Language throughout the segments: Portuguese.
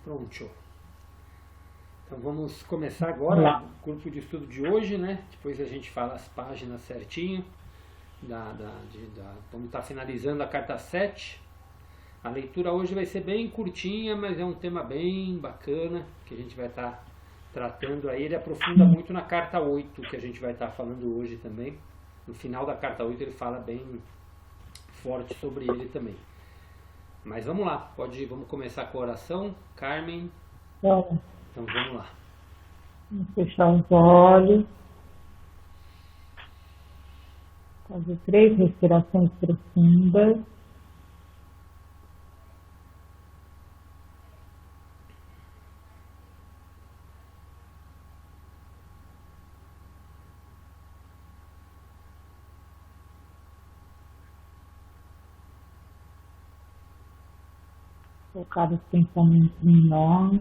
Pronto. Então vamos começar agora o grupo de estudo de hoje, né? Depois a gente fala as páginas certinho. Vamos estar finalizando a carta 7. A leitura hoje vai ser bem curtinha, mas é um tema bem bacana que a gente vai estar tratando aí. Ele aprofunda muito na carta 8, que a gente vai estar falando hoje também. No final da carta 8 ele fala bem forte sobre ele também. Mas vamos lá, vamos começar com a oração. Carmen. Então vamos lá. Vamos fechar os olhos. Fazer 3 respirações profundas. Focar os pensamentos em nós.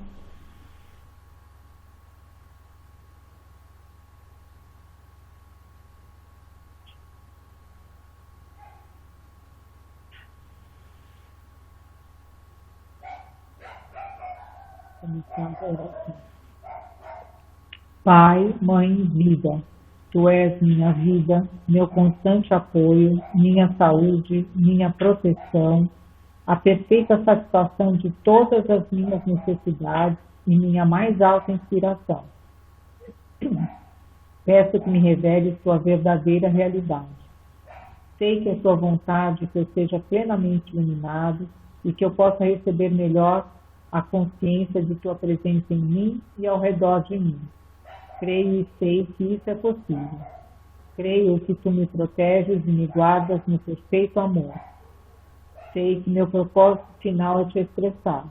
Pai, Mãe, Vida, Tu és minha vida, meu constante apoio, minha saúde, minha proteção, a perfeita satisfação de todas as minhas necessidades e minha mais alta inspiração. Peço que me revele Sua verdadeira realidade. Sei que é Sua vontade que eu seja plenamente iluminado e que eu possa receber melhor a consciência de Tua presença em mim e ao redor de mim. Creio e sei que isso é possível. Creio que Tu me proteges e me guardas no perfeito amor. Sei que meu propósito final é Te expressar.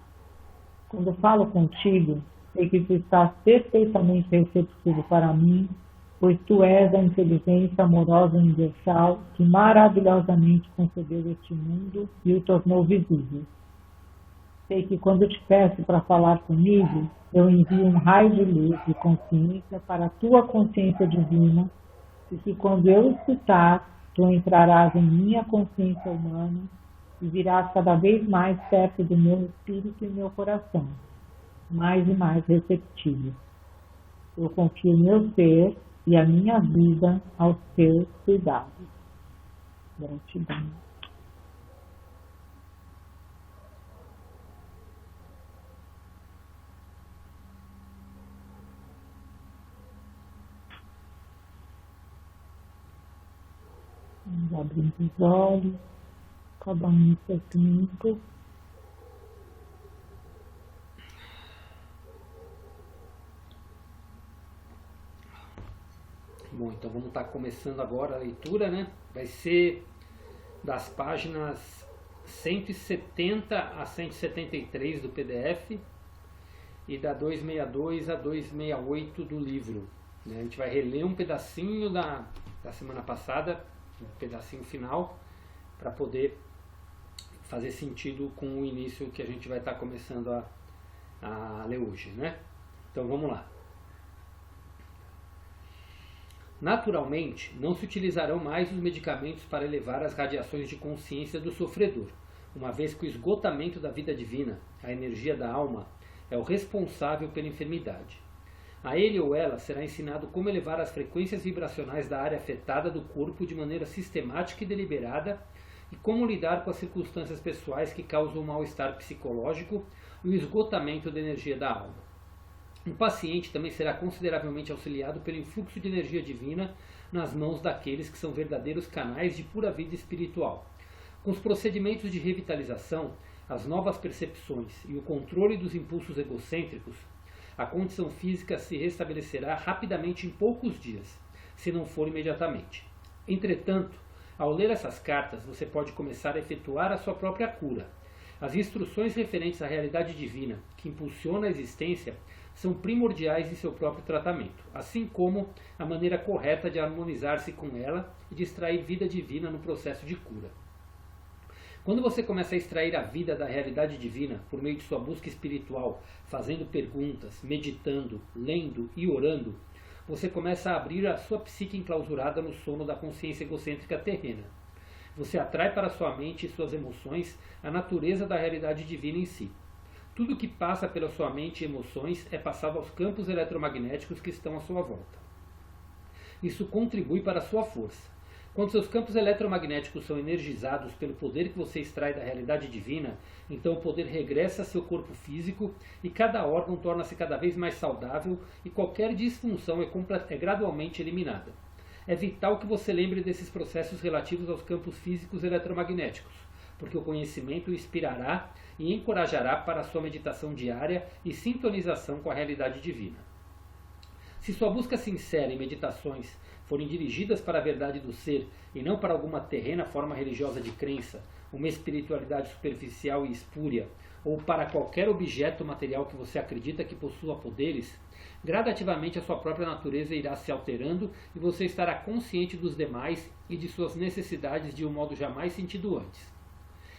Quando falo contigo, sei que Tu estás perfeitamente receptivo para mim, pois Tu és a inteligência amorosa universal que maravilhosamente concebeu este mundo e o tornou visível. Sei que quando Te peço para falar comigo, eu envio um raio de luz e consciência para a Tua consciência divina e que quando eu escutar, Tu entrarás em minha consciência humana e virás cada vez mais perto do meu espírito e meu coração, mais e mais receptivo. Eu confio meu ser e a minha vida aos Teus cuidados. Gratidão. Vamos abrindo os olhos, cada um no seu tempo. Bom, então vamos estar começando agora a leitura, né? Vai ser das páginas 170 a 173 do PDF e da 262 a 268 do livro. Né? A gente vai reler um pedacinho da semana passada, um pedacinho final, para poder fazer sentido com o início que a gente vai estar começando a ler hoje, né? Então vamos lá. Naturalmente, não se utilizarão mais os medicamentos para elevar as radiações de consciência do sofredor, uma vez que o esgotamento da vida divina, a energia da alma, é o responsável pela enfermidade. A ele ou ela será ensinado como elevar as frequências vibracionais da área afetada do corpo de maneira sistemática e deliberada e como lidar com as circunstâncias pessoais que causam o mal-estar psicológico e o esgotamento da energia da alma. O paciente também será consideravelmente auxiliado pelo influxo de energia divina nas mãos daqueles que são verdadeiros canais de pura vida espiritual. Com os procedimentos de revitalização, as novas percepções e o controle dos impulsos egocêntricos, a condição física se restabelecerá rapidamente em poucos dias, se não for imediatamente. Entretanto, ao ler essas cartas, você pode começar a efetuar a sua própria cura. As instruções referentes à realidade divina, que impulsiona a existência, são primordiais em seu próprio tratamento, assim como a maneira correta de harmonizar-se com ela e de extrair vida divina no processo de cura. Quando você começa a extrair a vida da realidade divina por meio de sua busca espiritual, fazendo perguntas, meditando, lendo e orando, você começa a abrir a sua psique enclausurada no sono da consciência egocêntrica terrena. Você atrai para sua mente e suas emoções a natureza da realidade divina em si. Tudo que passa pela sua mente e emoções é passado aos campos eletromagnéticos que estão à sua volta. Isso contribui para a sua força. Quando seus campos eletromagnéticos são energizados pelo poder que você extrai da realidade divina, então o poder regressa a seu corpo físico e cada órgão torna-se cada vez mais saudável e qualquer disfunção é gradualmente eliminada. É vital que você lembre desses processos relativos aos campos físicos eletromagnéticos, porque o conhecimento o inspirará e encorajará para a sua meditação diária e sintonização com a realidade divina. Se sua busca sincera em meditações forem dirigidas para a verdade do ser e não para alguma terrena forma religiosa de crença, uma espiritualidade superficial e espúria, ou para qualquer objeto material que você acredita que possua poderes, gradativamente a sua própria natureza irá se alterando e você estará consciente dos demais e de suas necessidades de um modo jamais sentido antes.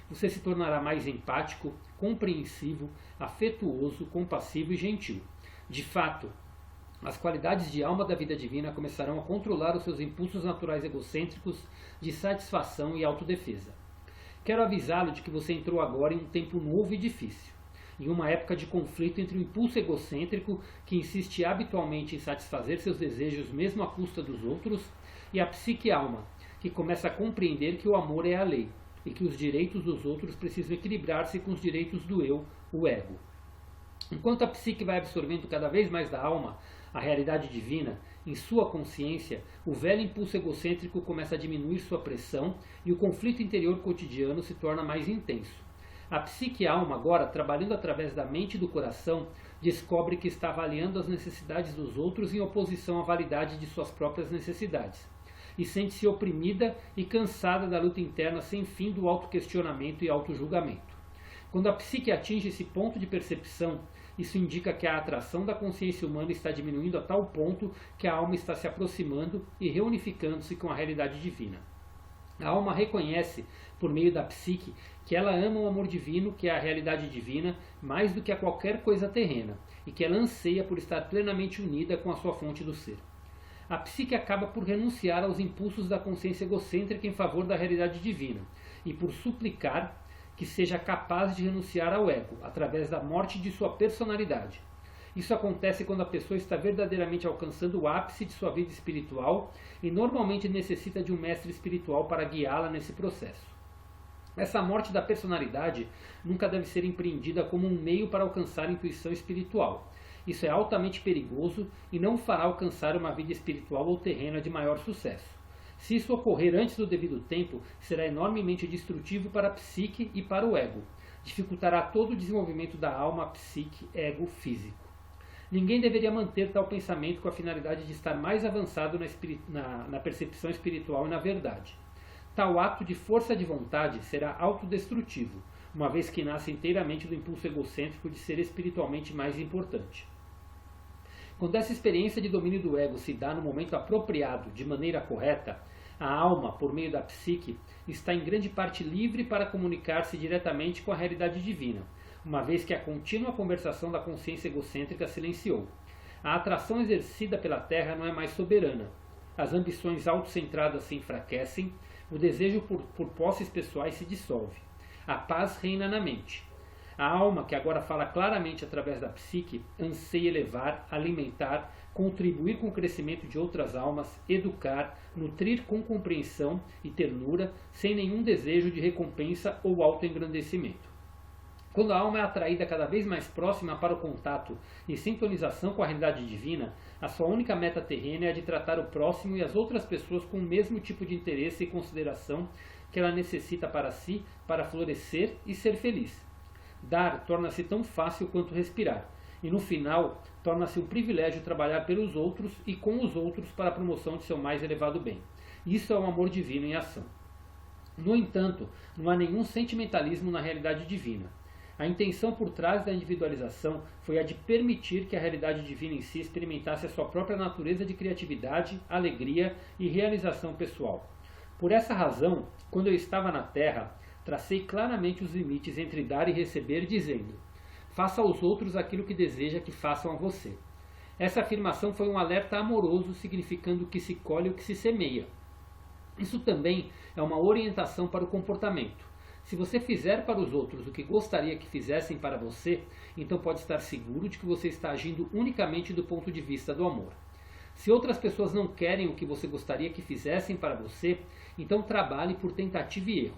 Você se tornará mais empático, compreensivo, afetuoso, compassivo e gentil. De fato, as qualidades de alma da vida divina começarão a controlar os seus impulsos naturais egocêntricos de satisfação e autodefesa. Quero avisá-lo de que você entrou agora em um tempo novo e difícil, em uma época de conflito entre o impulso egocêntrico, que insiste habitualmente em satisfazer seus desejos mesmo à custa dos outros, e a psique-alma, que começa a compreender que o amor é a lei, e que os direitos dos outros precisam equilibrar-se com os direitos do eu, o ego. Enquanto a psique vai absorvendo cada vez mais da alma a realidade divina, em sua consciência, o velho impulso egocêntrico começa a diminuir sua pressão e o conflito interior cotidiano se torna mais intenso. A psique-alma, agora, trabalhando através da mente e do coração, descobre que está avaliando as necessidades dos outros em oposição à validade de suas próprias necessidades, e sente-se oprimida e cansada da luta interna sem fim do autoquestionamento e autojulgamento. Quando a psique atinge esse ponto de percepção, isso indica que a atração da consciência humana está diminuindo a tal ponto que a alma está se aproximando e reunificando-se com a realidade divina. A alma reconhece, por meio da psique, que ela ama o amor divino, que é a realidade divina, mais do que a qualquer coisa terrena, e que ela anseia por estar plenamente unida com a sua fonte do ser. A psique acaba por renunciar aos impulsos da consciência egocêntrica em favor da realidade divina, e por suplicar que seja capaz de renunciar ao ego, através da morte de sua personalidade. Isso acontece quando a pessoa está verdadeiramente alcançando o ápice de sua vida espiritual e normalmente necessita de um mestre espiritual para guiá-la nesse processo. Essa morte da personalidade nunca deve ser empreendida como um meio para alcançar a intuição espiritual. Isso é altamente perigoso e não fará alcançar uma vida espiritual ou terrena de maior sucesso. Se isso ocorrer antes do devido tempo, será enormemente destrutivo para a psique e para o ego. Dificultará todo o desenvolvimento da alma, psique, ego, físico. Ninguém deveria manter tal pensamento com a finalidade de estar mais avançado na percepção espiritual e na verdade. Tal ato de força de vontade será autodestrutivo, uma vez que nasce inteiramente do impulso egocêntrico de ser espiritualmente mais importante. Quando essa experiência de domínio do ego se dá no momento apropriado, de maneira correta, a alma, por meio da psique, está em grande parte livre para comunicar-se diretamente com a realidade divina, uma vez que a contínua conversação da consciência egocêntrica silenciou. A atração exercida pela Terra não é mais soberana. As ambições autocentradas se enfraquecem, o desejo por posses pessoais se dissolve. A paz reina na mente. A alma, que agora fala claramente através da psique, anseia elevar, alimentar, contribuir com o crescimento de outras almas, educar, nutrir com compreensão e ternura, sem nenhum desejo de recompensa ou autoengrandecimento. Quando a alma é atraída cada vez mais próxima para o contato e sintonização com a realidade divina, a sua única meta terrena é a de tratar o próximo e as outras pessoas com o mesmo tipo de interesse e consideração que ela necessita para si, para florescer e ser feliz. Dar torna-se tão fácil quanto respirar, e no final torna-se um privilégio trabalhar pelos outros e com os outros para a promoção de seu mais elevado bem. Isso é o amor divino em ação. No entanto, não há nenhum sentimentalismo na realidade divina. A intenção por trás da individualização foi a de permitir que a realidade divina em si experimentasse a sua própria natureza de criatividade, alegria e realização pessoal. Por essa razão, quando eu estava na Terra, tracei claramente os limites entre dar e receber, dizendo: faça aos outros aquilo que deseja que façam a você. Essa afirmação foi um alerta amoroso, significando que se colhe o que se semeia. Isso também é uma orientação para o comportamento. Se você fizer para os outros o que gostaria que fizessem para você, então pode estar seguro de que você está agindo unicamente do ponto de vista do amor. Se outras pessoas não querem o que você gostaria que fizessem para você, então trabalhe por tentativa e erro.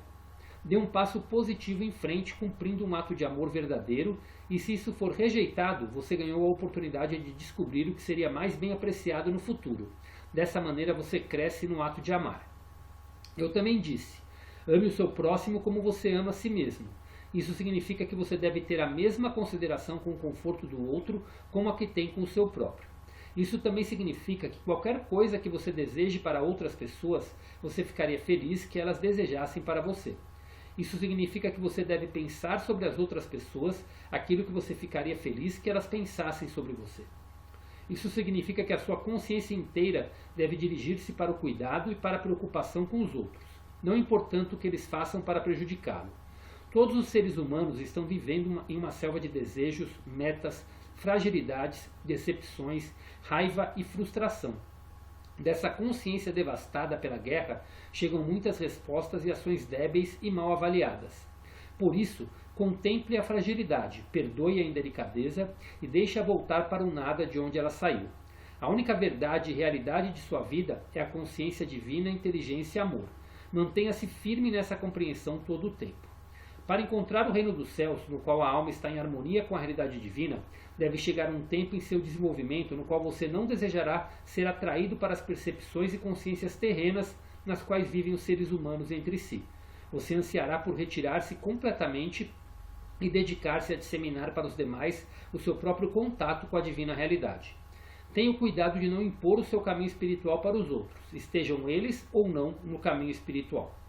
Dê um passo positivo em frente, cumprindo um ato de amor verdadeiro, e se isso for rejeitado, você ganhou a oportunidade de descobrir o que seria mais bem apreciado no futuro. Dessa maneira você cresce no ato de amar. Eu também disse: ame o seu próximo como você ama a si mesmo. Isso significa que você deve ter a mesma consideração com o conforto do outro como a que tem com o seu próprio. Isso também significa que qualquer coisa que você deseje para outras pessoas, você ficaria feliz que elas desejassem para você. Isso significa que você deve pensar sobre as outras pessoas aquilo que você ficaria feliz que elas pensassem sobre você. Isso significa que a sua consciência inteira deve dirigir-se para o cuidado e para a preocupação com os outros, não importando o que eles façam para prejudicá-lo. Todos os seres humanos estão vivendo em uma selva de desejos, metas, fragilidades, decepções, raiva e frustração. Dessa consciência devastada pela guerra chegam muitas respostas e ações débeis e mal avaliadas. Por isso, contemple a fragilidade, perdoe a indelicadeza e deixe-a voltar para o nada de onde ela saiu. A única verdade e realidade de sua vida é a consciência divina, inteligência e amor. Mantenha-se firme nessa compreensão todo o tempo. Para encontrar o reino dos céus, no qual a alma está em harmonia com a realidade divina, deve chegar um tempo em seu desenvolvimento no qual você não desejará ser atraído para as percepções e consciências terrenas nas quais vivem os seres humanos entre si. Você ansiará por retirar-se completamente e dedicar-se a disseminar para os demais o seu próprio contato com a divina realidade. Tenha o cuidado de não impor o seu caminho espiritual para os outros, estejam eles ou não no caminho espiritual.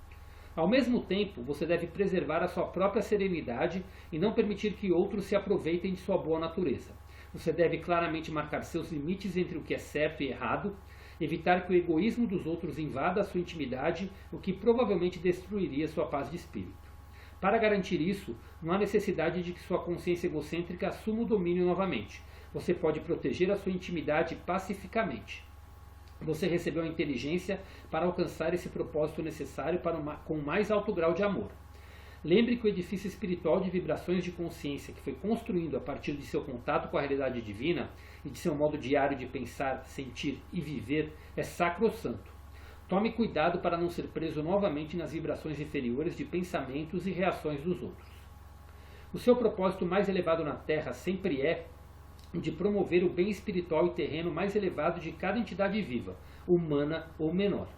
Ao mesmo tempo, você deve preservar a sua própria serenidade e não permitir que outros se aproveitem de sua boa natureza. Você deve claramente marcar seus limites entre o que é certo e errado, evitar que o egoísmo dos outros invada a sua intimidade, o que provavelmente destruiria sua paz de espírito. Para garantir isso, não há necessidade de que sua consciência egocêntrica assuma o domínio novamente. Você pode proteger a sua intimidade pacificamente. Você recebeu a inteligência para alcançar esse propósito necessário com o mais alto grau de amor. Lembre que o edifício espiritual de vibrações de consciência que foi construindo a partir de seu contato com a realidade divina e de seu modo diário de pensar, sentir e viver é sacrossanto. Tome cuidado para não ser preso novamente nas vibrações inferiores de pensamentos e reações dos outros. O seu propósito mais elevado na Terra sempre é de promover o bem espiritual e terreno mais elevado de cada entidade viva, humana ou menor.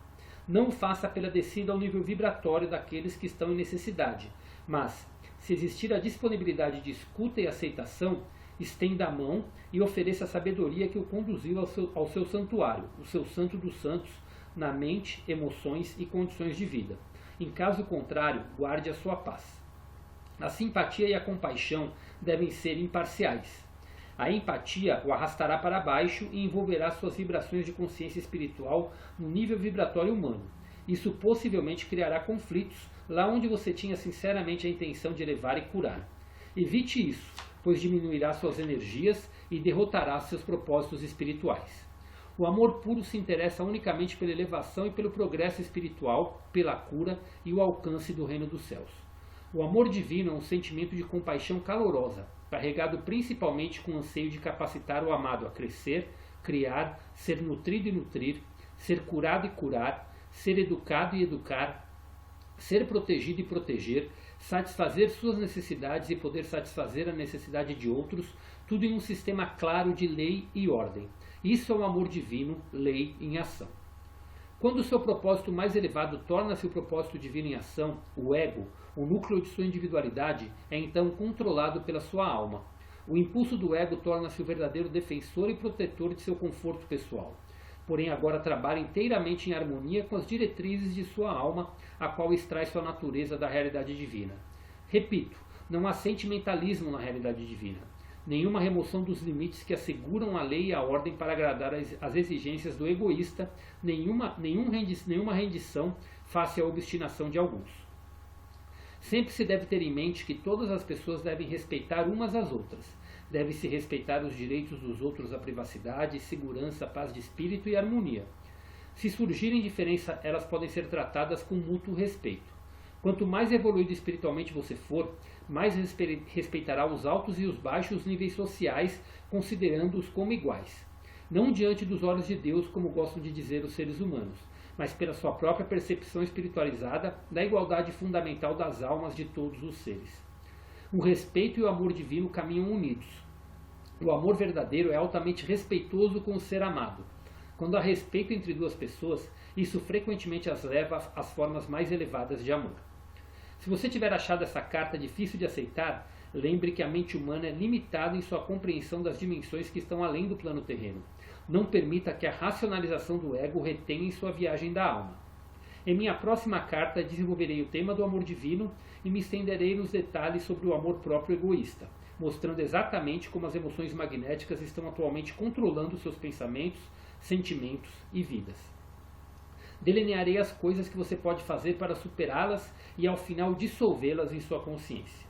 Não o faça pela descida ao nível vibratório daqueles que estão em necessidade, mas, se existir a disponibilidade de escuta e aceitação, estenda a mão e ofereça a sabedoria que o conduziu ao seu santuário, o seu santo dos santos, na mente, emoções e condições de vida. Em caso contrário, guarde a sua paz. A simpatia e a compaixão devem ser imparciais. A empatia o arrastará para baixo e envolverá suas vibrações de consciência espiritual no nível vibratório humano. Isso possivelmente criará conflitos lá onde você tinha sinceramente a intenção de elevar e curar. Evite isso, pois diminuirá suas energias e derrotará seus propósitos espirituais. O amor puro se interessa unicamente pela elevação e pelo progresso espiritual, pela cura e o alcance do reino dos céus. O amor divino é um sentimento de compaixão calorosa, carregado principalmente com o anseio de capacitar o amado a crescer, criar, ser nutrido e nutrir, ser curado e curar, ser educado e educar, ser protegido e proteger, satisfazer suas necessidades e poder satisfazer a necessidade de outros, tudo em um sistema claro de lei e ordem. Isso é o amor divino, lei em ação. Quando o seu propósito mais elevado torna-se o propósito divino em ação, o ego, o núcleo de sua individualidade, é então controlado pela sua alma. O impulso do ego torna-se o verdadeiro defensor e protetor de seu conforto pessoal. Porém, agora trabalha inteiramente em harmonia com as diretrizes de sua alma, a qual extrai sua natureza da realidade divina. Repito, não há sentimentalismo na realidade divina. Nenhuma remoção dos limites que asseguram a lei e a ordem para agradar às exigências do egoísta, nenhuma rendição face à obstinação de alguns. Sempre se deve ter em mente que todas as pessoas devem respeitar umas às outras. Deve-se respeitar os direitos dos outros à privacidade, segurança, paz de espírito e harmonia. Se surgirem diferenças, elas podem ser tratadas com mútuo respeito. Quanto mais evoluído espiritualmente você for, mais respeitará os altos e os baixos níveis sociais, considerando-os como iguais. Não diante dos olhos de Deus, como gostam de dizer os seres humanos, mas pela sua própria percepção espiritualizada da igualdade fundamental das almas de todos os seres. O respeito e o amor divino caminham unidos. O amor verdadeiro é altamente respeitoso com o ser amado. Quando há respeito entre duas pessoas, isso frequentemente as leva às formas mais elevadas de amor. Se você tiver achado essa carta difícil de aceitar, lembre que a mente humana é limitada em sua compreensão das dimensões que estão além do plano terreno. Não permita que a racionalização do ego retenha em sua viagem da alma. Em minha próxima carta, desenvolverei o tema do amor divino e me estenderei nos detalhes sobre o amor próprio egoísta, mostrando exatamente como as emoções magnéticas estão atualmente controlando seus pensamentos, sentimentos e vidas. Delinearei as coisas que você pode fazer para superá-las e ao final dissolvê-las em sua consciência.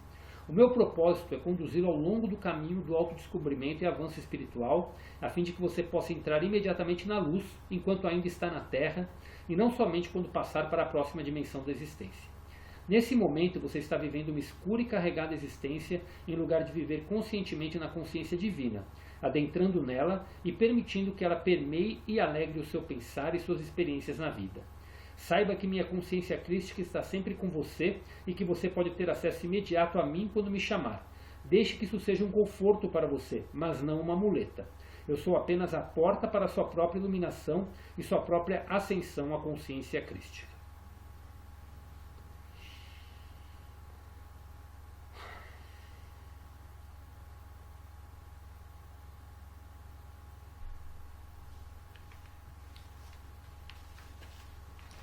O meu propósito é conduzi-lo ao longo do caminho do autodescobrimento e avanço espiritual, a fim de que você possa entrar imediatamente na luz enquanto ainda está na Terra e não somente quando passar para a próxima dimensão da existência. Nesse momento você está vivendo uma escura e carregada existência em lugar de viver conscientemente na consciência divina, adentrando nela e permitindo que ela permeie e alegre o seu pensar e suas experiências na vida. Saiba que minha consciência crística está sempre com você e que você pode ter acesso imediato a mim quando me chamar. Deixe que isso seja um conforto para você, mas não uma muleta. Eu sou apenas a porta para a sua própria iluminação e sua própria ascensão à consciência crística.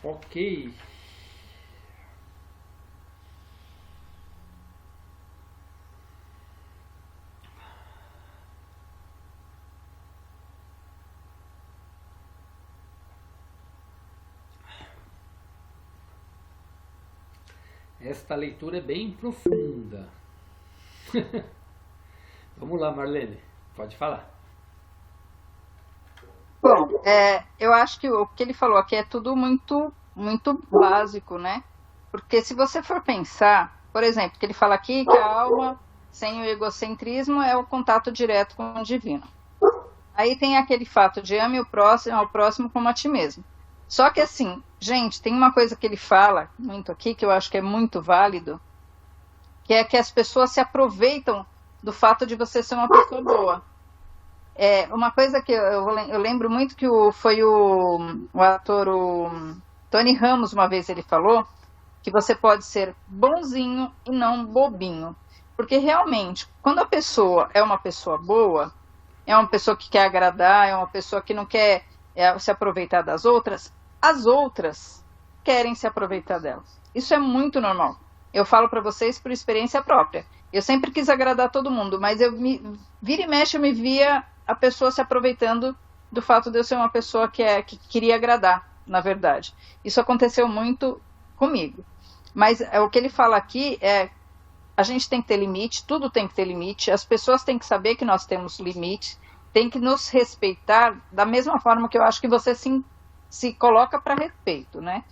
Ok. Esta leitura é bem profunda. Vamos lá, Marlene. Pode falar. Bom, eu acho que o que ele falou aqui é tudo muito, muito básico, né? Porque se você for pensar, por exemplo, que ele fala aqui que a alma, sem o egocentrismo, é o contato direto com o divino. Aí tem aquele fato de ame o próximo, ao próximo como a ti mesmo. Só que assim, gente, tem uma coisa que ele fala muito aqui, que eu acho que é muito válido, que é que as pessoas se aproveitam do fato de você ser uma pessoa boa. Uma coisa que eu lembro muito que foi o ator Tony Ramos, uma vez ele falou que você pode ser bonzinho e não bobinho. Porque realmente, quando a pessoa é uma pessoa boa, é uma pessoa que quer agradar, é uma pessoa que não quer se aproveitar das outras, as outras querem se aproveitar delas. Isso é muito normal. Eu falo para vocês por experiência própria. Eu sempre quis agradar todo mundo, mas vira e mexe eu me via a pessoa se aproveitando do fato de eu ser uma pessoa que queria agradar, na verdade. Isso aconteceu muito comigo. Mas o que ele fala aqui a gente tem que ter limite, tudo tem que ter limite, as pessoas têm que saber que nós temos limite, tem que nos respeitar da mesma forma que eu acho que você se coloca para respeito, né?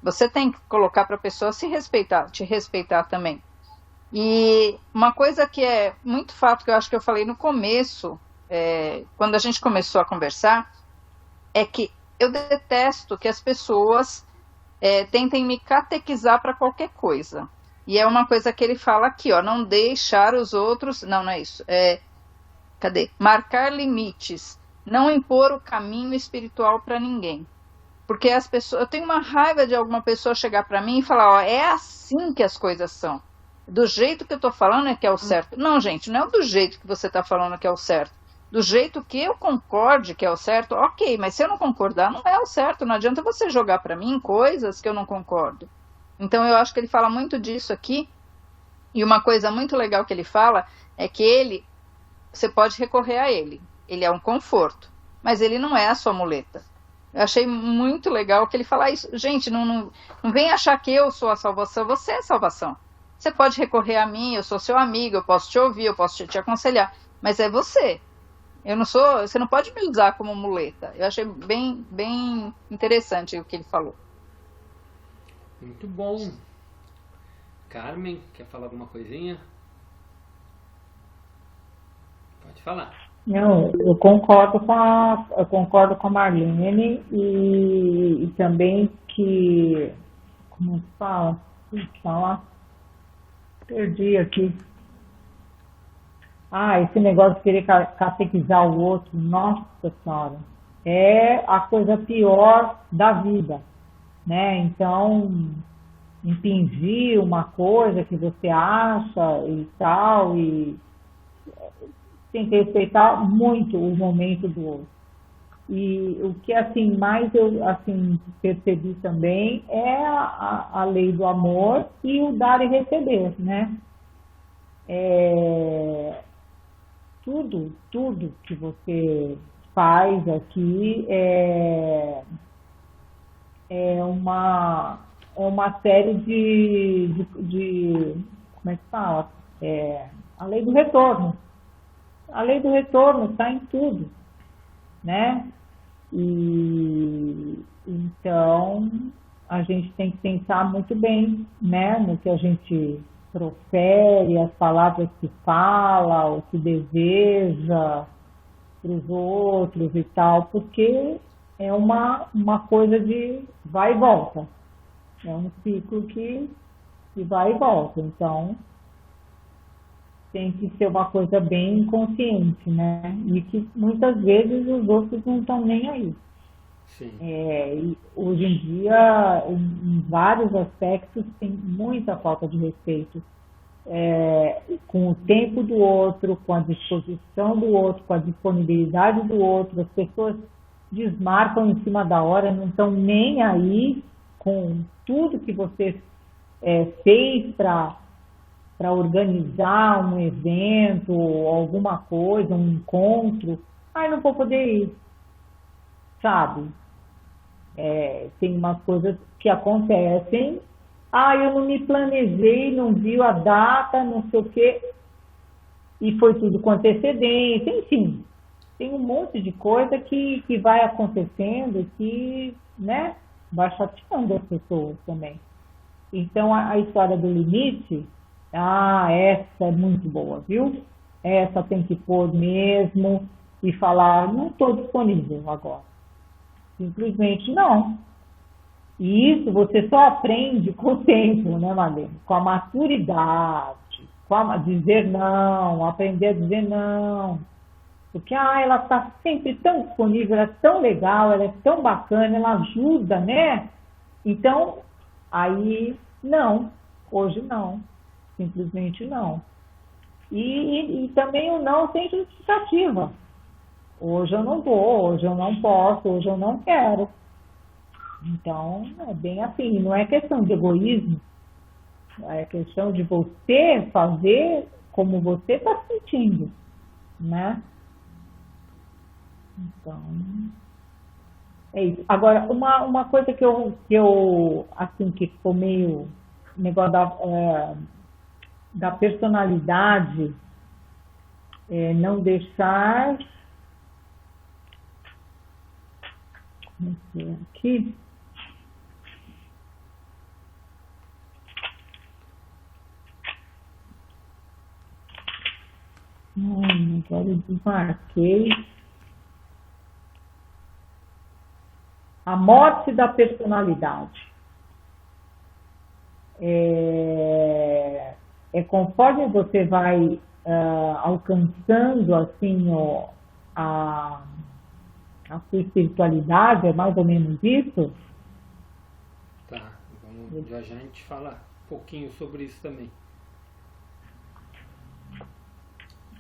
Você tem que colocar para a pessoa se respeitar, te respeitar também. E uma coisa que é muito fato, que eu acho que eu falei no começo, quando a gente começou a conversar, é que eu detesto que as pessoas tentem me catequizar para qualquer coisa. E é uma coisa que ele fala aqui, ó, não deixar os outros... Não é isso. Marcar limites. Não impor o caminho espiritual para ninguém. Porque as pessoas... Eu tenho uma raiva de alguma pessoa chegar para mim e falar, ó, é assim que as coisas são. Do jeito que eu estou falando é que é o certo. Não, gente, não é do jeito que você está falando que é o certo. Do jeito que eu concorde que é o certo, ok, mas se eu não concordar, não é o certo. Não adianta você jogar para mim coisas que eu não concordo. Então eu acho que ele fala muito disso aqui. E uma coisa muito legal que ele fala é que você pode recorrer a ele. Ele é um conforto, mas ele não é a sua muleta. Eu achei muito legal que ele fala isso. Gente, não vem achar que eu sou a salvação, você é a salvação. Você pode recorrer a mim, eu sou seu amigo, eu posso te ouvir, eu posso te aconselhar, mas é você. Você não pode me usar como muleta. Eu achei bem, bem interessante o que ele falou. Muito bom. Carmen, quer falar alguma coisinha? Pode falar. Não, eu concordo com a Marlene e também que, como é que fala? Fala, perdi aqui. Ah, esse negócio de querer catequizar o outro, nossa senhora, é a coisa pior da vida, né? Então, impingir uma coisa que você acha e tal, e tem que respeitar muito o momento do outro. E o que assim mais eu assim percebi também é a lei do amor e o dar e receber, né? Tudo que você faz aqui é uma série de como é que fala? A lei do retorno. A lei do retorno está em tudo, né? E então a gente tem que pensar muito bem, né, no que a gente profere, as palavras que fala, o que deseja para os outros e tal, porque é uma coisa de vai e volta. É um ciclo que vai e volta. Então, tem que ser uma coisa bem consciente, né? E que muitas vezes os outros não estão nem aí. Sim. E hoje em dia, em vários aspectos, tem muita falta de respeito com o tempo do outro, com a disposição do outro, com a disponibilidade do outro. As pessoas desmarcam em cima da hora, não estão nem aí com tudo que você fez para organizar um evento, alguma coisa, um encontro. Ai, não vou poder ir, sabe? Tem umas coisas que acontecem. Eu não me planejei, não viu a data, não sei o quê, e foi tudo com antecedência, enfim. Tem um monte de coisa que vai acontecendo que, né, vai chateando as pessoas também. Então, a história do limite, essa é muito boa, viu? Essa tem que pôr mesmo e falar, não estou disponível agora. Simplesmente não. E isso você só aprende com o tempo, né, Marlene? Com a maturidade, dizer não, aprender a dizer não. Porque ela está sempre tão disponível, ela é tão legal, ela é tão bacana, ela ajuda, né? Então, aí, não. Hoje não. Simplesmente não. E também o não sem justificativa. Hoje eu não vou, hoje eu não posso, hoje eu não quero. Então, é bem assim. Não é questão de egoísmo, é questão de você fazer como você está sentindo, né? Então, é isso. Agora, uma coisa que eu assim, que ficou meio negócio da personalidade, não deixar. Vamos ver aqui. Agora eu desmarquei. A morte da personalidade. Conforme você vai alcançando assim a sua espiritualidade, é mais ou menos isso? Tá, vamos já a gente fala um pouquinho sobre isso também.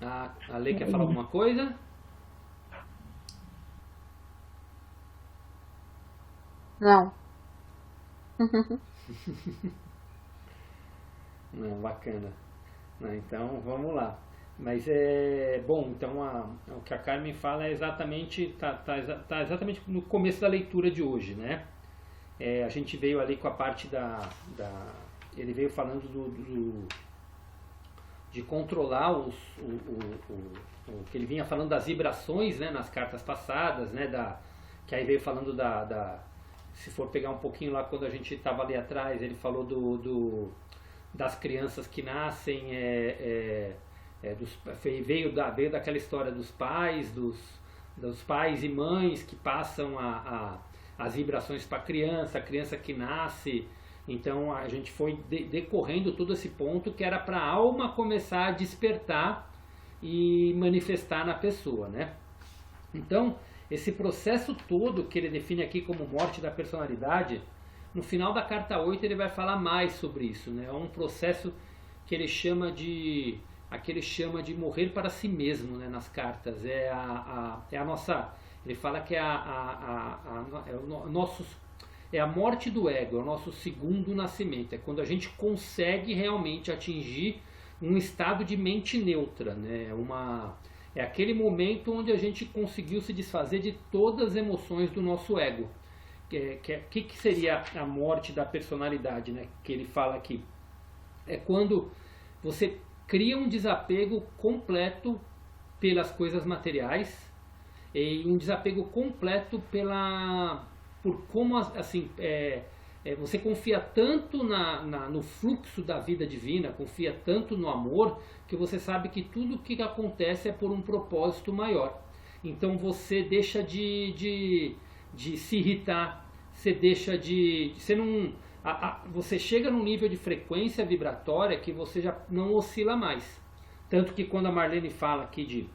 A Lei quer falar alguma coisa? Não. Não, bacana. Não, então vamos lá. Mas bom, então o que a Carmen fala é exatamente tá exatamente no começo da leitura de hoje, né? A gente veio ali com a parte ele veio falando de controlar o que ele vinha falando das vibrações, né, nas cartas passadas, né, que aí veio falando se for pegar um pouquinho lá quando a gente estava ali atrás, ele falou das crianças que nascem, veio daquela história dos pais, dos pais e mães que passam as vibrações para a criança que nasce. Então a gente foi decorrendo todo esse ponto que era para a alma começar a despertar e manifestar na pessoa, né? Então esse processo todo que ele define aqui como morte da personalidade, no final da carta 8 ele vai falar mais sobre isso, né? É um processo que ele chama de morrer para si mesmo, né? Nas cartas é a nossa, ele fala que é a morte do ego, é o nosso segundo nascimento, é quando a gente consegue realmente atingir um estado de mente neutra, né? É aquele momento onde a gente conseguiu se desfazer de todas as emoções do nosso ego. Que seria a morte da personalidade, né? Que ele fala aqui. É quando você cria um desapego completo pelas coisas materiais e um desapego completo por como assim você confia tanto no fluxo da vida divina, confia tanto no amor, que você sabe que tudo o que acontece é por um propósito maior. Então você deixa de se irritar, você deixa você chega num nível de frequência vibratória que você já não oscila mais. Tanto que quando a Marlene fala aqui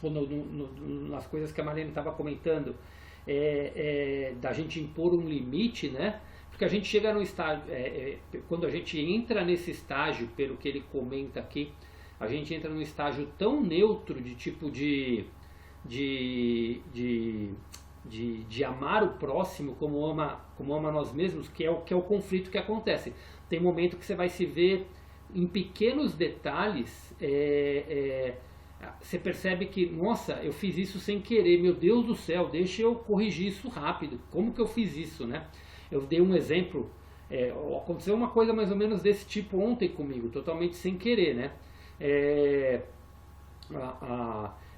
nas coisas que a Marlene estava comentando, da gente impor um limite, né? Porque a gente chega no estágio, quando a gente entra nesse estágio, pelo que ele comenta aqui, a gente entra num estágio tão neutro de tipo de amar o próximo como ama nós mesmos, que é o conflito que acontece. Tem momento que você vai se ver em pequenos detalhes, você percebe que, nossa, eu fiz isso sem querer, meu Deus do céu, deixa eu corrigir isso rápido, como que eu fiz isso, né? Eu dei um exemplo, aconteceu uma coisa mais ou menos desse tipo ontem comigo, totalmente sem querer, né?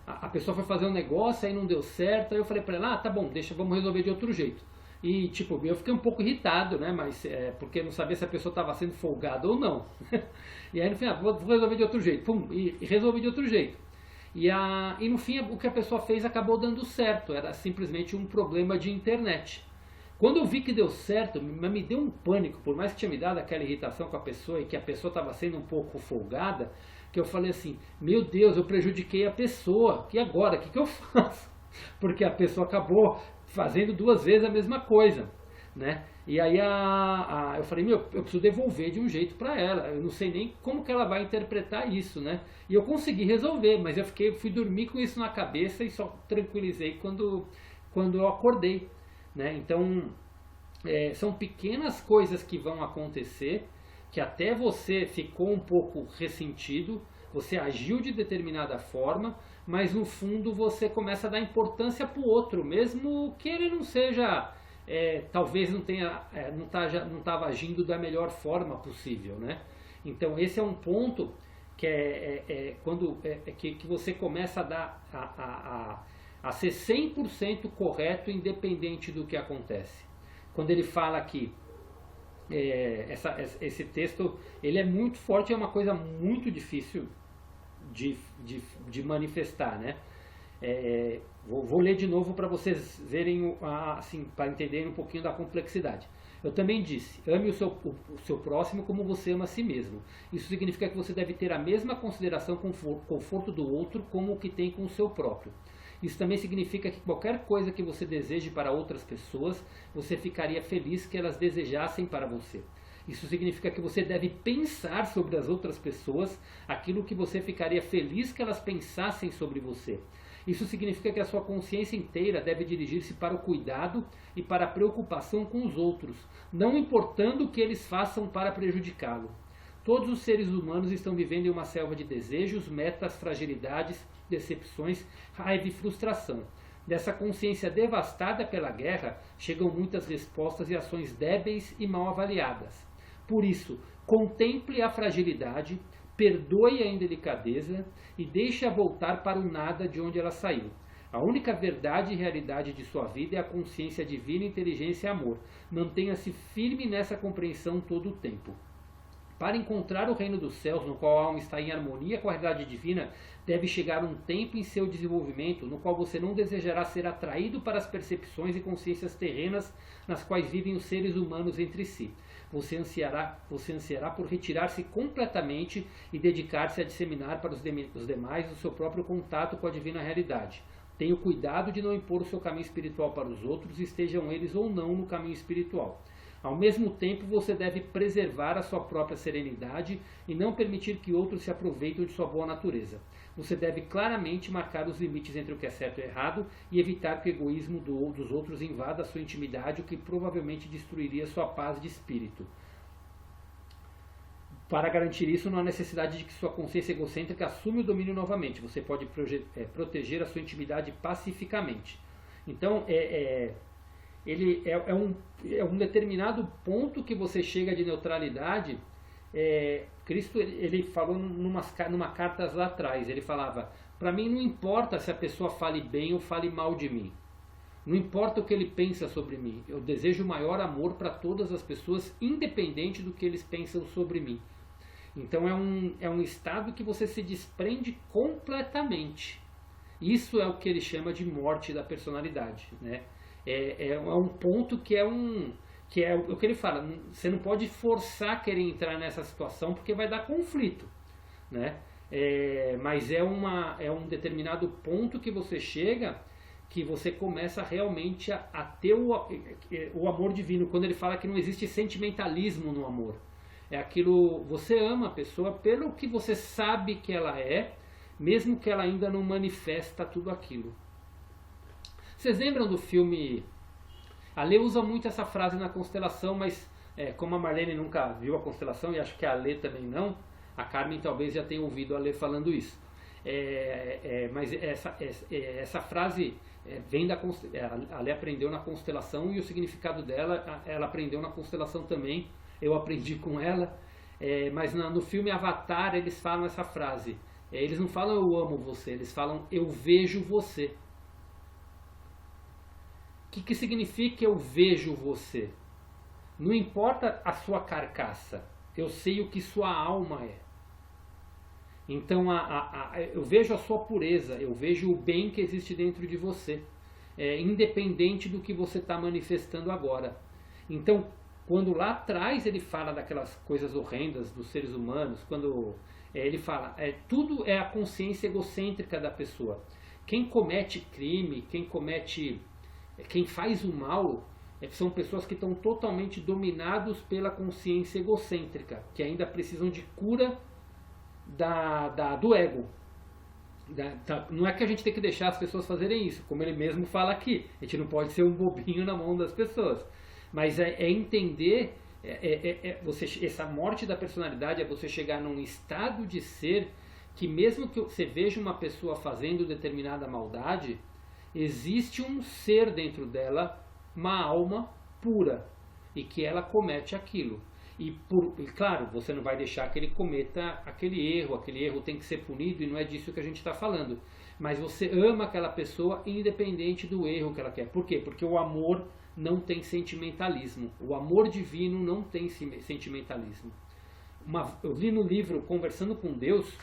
A pessoa foi fazer um negócio, aí não deu certo, aí eu falei pra ela, tá bom, vamos resolver de outro jeito. E tipo, eu fiquei um pouco irritado, né? Mas porque eu não sabia se a pessoa estava sendo folgada ou não. E aí no final, vou resolver de outro jeito, pum, e resolvi de outro jeito. E no fim, o que a pessoa fez acabou dando certo, era simplesmente um problema de internet. Quando eu vi que deu certo, me deu um pânico, por mais que tinha me dado aquela irritação com a pessoa e que a pessoa estava sendo um pouco folgada, que eu falei assim, meu Deus, eu prejudiquei a pessoa, e agora, o que eu faço? Porque a pessoa acabou fazendo 2 vezes a mesma coisa, né? E aí eu falei, eu preciso devolver de um jeito para ela, eu não sei nem como que ela vai interpretar isso, né? E eu consegui resolver, mas eu fui dormir com isso na cabeça e só tranquilizei quando eu acordei, né? Então, são pequenas coisas que vão acontecer, que até você ficou um pouco ressentido, você agiu de determinada forma, mas no fundo você começa a dar importância para o outro, mesmo que ele não seja, talvez não estava agindo da melhor forma possível, né? Então esse é um ponto que que você começa a ser 100% correto, independente do que acontece. Quando ele fala aqui, esse texto, ele é muito forte, é uma coisa muito difícil de manifestar, né? Vou ler de novo para vocês verem, assim, para entenderem um pouquinho da complexidade. Eu também disse, ame o seu próximo como você ama a si mesmo. Isso significa que você deve ter a mesma consideração com o conforto do outro como o que tem com o seu próprio. Isso também significa que qualquer coisa que você deseje para outras pessoas, você ficaria feliz que elas desejassem para você. Isso significa que você deve pensar sobre as outras pessoas aquilo que você ficaria feliz que elas pensassem sobre você. Isso significa que a sua consciência inteira deve dirigir-se para o cuidado e para a preocupação com os outros, não importando o que eles façam para prejudicá-lo. Todos os seres humanos estão vivendo em uma selva de desejos, metas, fragilidades, decepções, raiva e frustração. Dessa consciência devastada pela guerra, chegam muitas respostas e ações débeis e mal avaliadas. Por isso, contemple a fragilidade, perdoe a indelicadeza e deixe-a voltar para o nada de onde ela saiu. A única verdade e realidade de sua vida é a consciência divina, inteligência e amor. Mantenha-se firme nessa compreensão todo o tempo. Para encontrar o reino dos céus, no qual a alma está em harmonia com a realidade divina, deve chegar um tempo em seu desenvolvimento no qual você não desejará ser atraído para as percepções e consciências terrenas nas quais vivem os seres humanos entre si. Você ansiará por retirar-se completamente e dedicar-se a disseminar para os demais o seu próprio contato com a divina realidade. Tenha cuidado de não impor o seu caminho espiritual para os outros, estejam eles ou não no caminho espiritual. Ao mesmo tempo, você deve preservar a sua própria serenidade e não permitir que outros se aproveitem de sua boa natureza. Você deve claramente marcar os limites entre o que é certo e errado e evitar que o egoísmo dos outros invada a sua intimidade, o que provavelmente destruiria sua paz de espírito. Para garantir isso, não há necessidade de que sua consciência egocêntrica assuma o domínio novamente. Você pode proteger a sua intimidade pacificamente. Então, ele é um determinado ponto que você chega de neutralidade. Cristo ele falou numa carta lá atrás, ele falava: para mim não importa se a pessoa fale bem ou fale mal de mim, não importa o que ele pensa sobre mim, eu desejo o maior amor para todas as pessoas, independente do que eles pensam sobre mim. Então é um estado que você se desprende completamente. Isso é o que ele chama de morte da personalidade, né? É um ponto que é o que ele fala. Você não pode forçar querer entrar nessa situação porque vai dar conflito, né? Mas é um determinado ponto que você chega, que você começa realmente a ter o amor divino. Quando ele fala que não existe sentimentalismo no amor, é aquilo, você ama a pessoa pelo que você sabe que ela é, mesmo que ela ainda não manifesta tudo aquilo. Vocês lembram do filme? A Lê usa muito essa frase na constelação, mas como a Marlene nunca viu a constelação, e acho que a Lê também não, a Carmen talvez já tenha ouvido a Lê falando isso. Mas essa frase vem da a Lê aprendeu na constelação, e o significado dela, ela aprendeu na constelação também, eu aprendi com ela. Mas no filme Avatar eles falam essa frase. Eles não falam eu amo você, eles falam eu vejo você. O que significa eu vejo você? Não importa a sua carcaça, eu sei o que sua alma é. Então eu vejo a sua pureza, eu vejo o bem que existe dentro de você, independente do que você está manifestando agora. Então, quando lá atrás ele fala daquelas coisas horrendas dos seres humanos, quando ele fala, tudo é a consciência egocêntrica da pessoa. Quem comete crime, quem faz o mal, são pessoas que estão totalmente dominados pela consciência egocêntrica, que ainda precisam de cura do ego. Não é que a gente tem que deixar as pessoas fazerem isso, como ele mesmo fala aqui, a gente não pode ser um bobinho na mão das pessoas, mas entender, essa morte da personalidade é você chegar num estado de ser que mesmo que você veja uma pessoa fazendo determinada maldade, existe um ser dentro dela, uma alma pura, e que ela comete aquilo. E claro, você não vai deixar que ele cometa aquele erro tem que ser punido, e não é disso que a gente está falando. Mas você ama aquela pessoa independente do erro que ela quer. Por quê? Porque o amor não tem sentimentalismo. O amor divino não tem sentimentalismo. Eu li no livro Conversando com Deus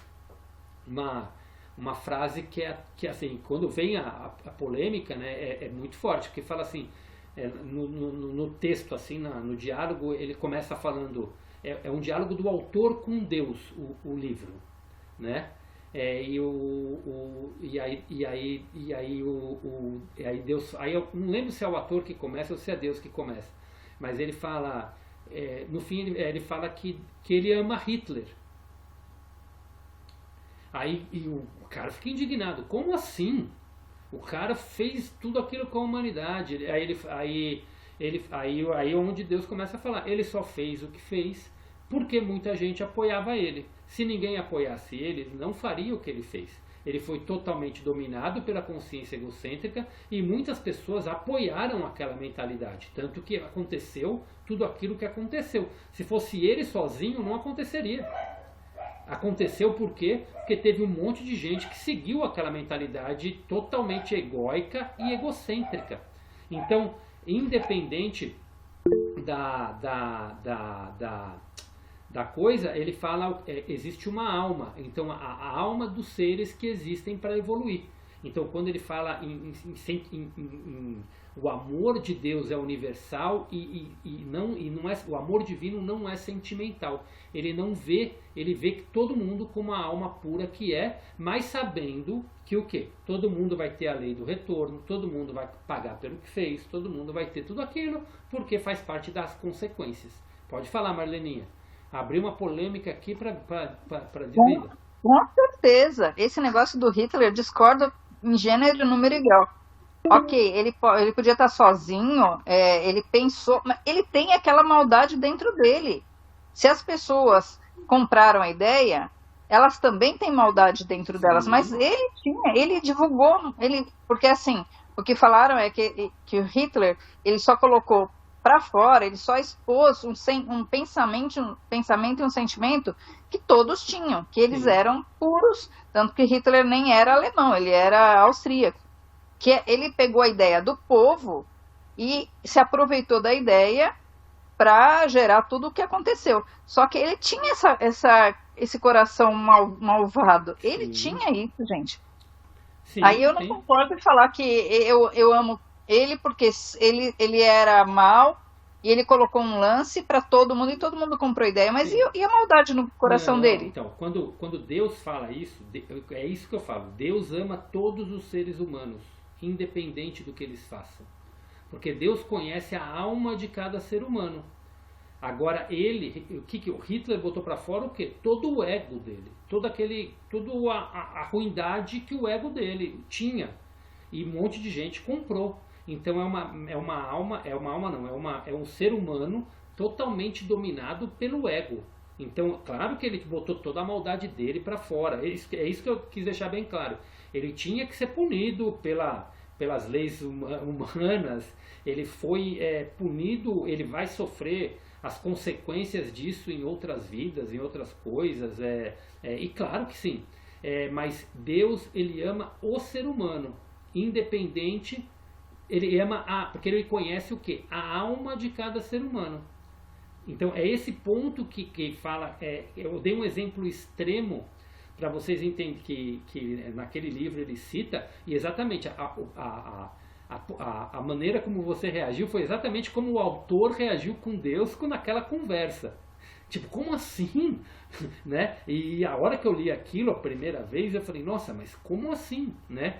uma frase que assim, quando vem a polêmica, né, é muito forte, porque fala assim, no texto, assim, no diálogo, ele começa falando, é um diálogo do autor com Deus, o livro, né? E aí Deus, aí eu não lembro se é o ator que começa ou se é Deus que começa, mas ele fala, no fim ele fala que ele ama Hitler. Aí o cara fica indignado. Como assim? O cara fez tudo aquilo com a humanidade. Aí onde Deus começa a falar. Ele só fez o que fez porque muita gente apoiava ele. Se ninguém apoiasse ele não faria o que ele fez. Ele foi totalmente dominado pela consciência egocêntrica e muitas pessoas apoiaram aquela mentalidade. Tanto que aconteceu tudo aquilo que aconteceu. Se fosse ele sozinho, não aconteceria. Aconteceu por quê? Porque teve um monte de gente que seguiu aquela mentalidade totalmente egóica e egocêntrica. Então, independente da coisa, ele fala, existe uma alma, então a alma dos seres que existem para evoluir. Então quando ele fala o amor de Deus é universal e não é, o amor divino não é sentimental. Ele não vê, ele vê que todo mundo como a alma pura que é, mas sabendo que o quê? Todo mundo vai ter a lei do retorno, todo mundo vai pagar pelo que fez, todo mundo vai ter tudo aquilo, porque faz parte das consequências. Pode falar, Marleninha. Abriu uma polêmica aqui para dizer. Com certeza. Esse negócio do Hitler, eu discordo em gênero, número e grau. Ok, ele podia estar sozinho, ele pensou, mas ele tem aquela maldade dentro dele. Se as pessoas compraram a ideia, elas também têm maldade dentro delas, mas ele divulgou, porque assim, o que falaram é que o Hitler, ele só colocou para fora, ele só expôs um pensamento e um sentimento que todos tinham, que eles eram puros, tanto que Hitler nem era alemão, ele era austríaco. Que ele pegou a ideia do povo e se aproveitou da ideia para gerar tudo o que aconteceu. Só que ele tinha esse coração malvado. Ele tinha isso, gente. Sim, aí eu não concordo em falar que eu amo ele porque ele era mal e ele colocou um lance para todo mundo e todo mundo comprou ideia. Mas e a maldade no coração dele? Então, quando Deus fala isso, é isso que eu falo. Deus ama todos os seres humanos, independente do que eles façam. Porque Deus conhece a alma de cada ser humano. Agora o que o Hitler botou para fora? O quê? Todo o ego dele, toda a ruindade que o ego dele tinha, e um monte de gente comprou. Então é um ser humano totalmente dominado pelo ego. Então, claro que ele botou toda a maldade dele para fora. É isso que eu quis deixar bem claro. Ele tinha que ser punido pelas leis humanas. Ele foi punido, ele vai sofrer as consequências disso em outras vidas, em outras coisas. E claro que sim. Mas Deus, ele ama o ser humano, independente. Ele ama porque ele conhece o quê? A alma de cada ser humano. Então é esse ponto que fala. Eu dei um exemplo extremo para vocês entenderem que naquele livro ele cita, e exatamente a maneira como você reagiu foi exatamente como o autor reagiu com Deus naquela conversa. Tipo, como assim? Né? E a hora que eu li aquilo a primeira vez, eu falei, nossa, mas como assim? Né?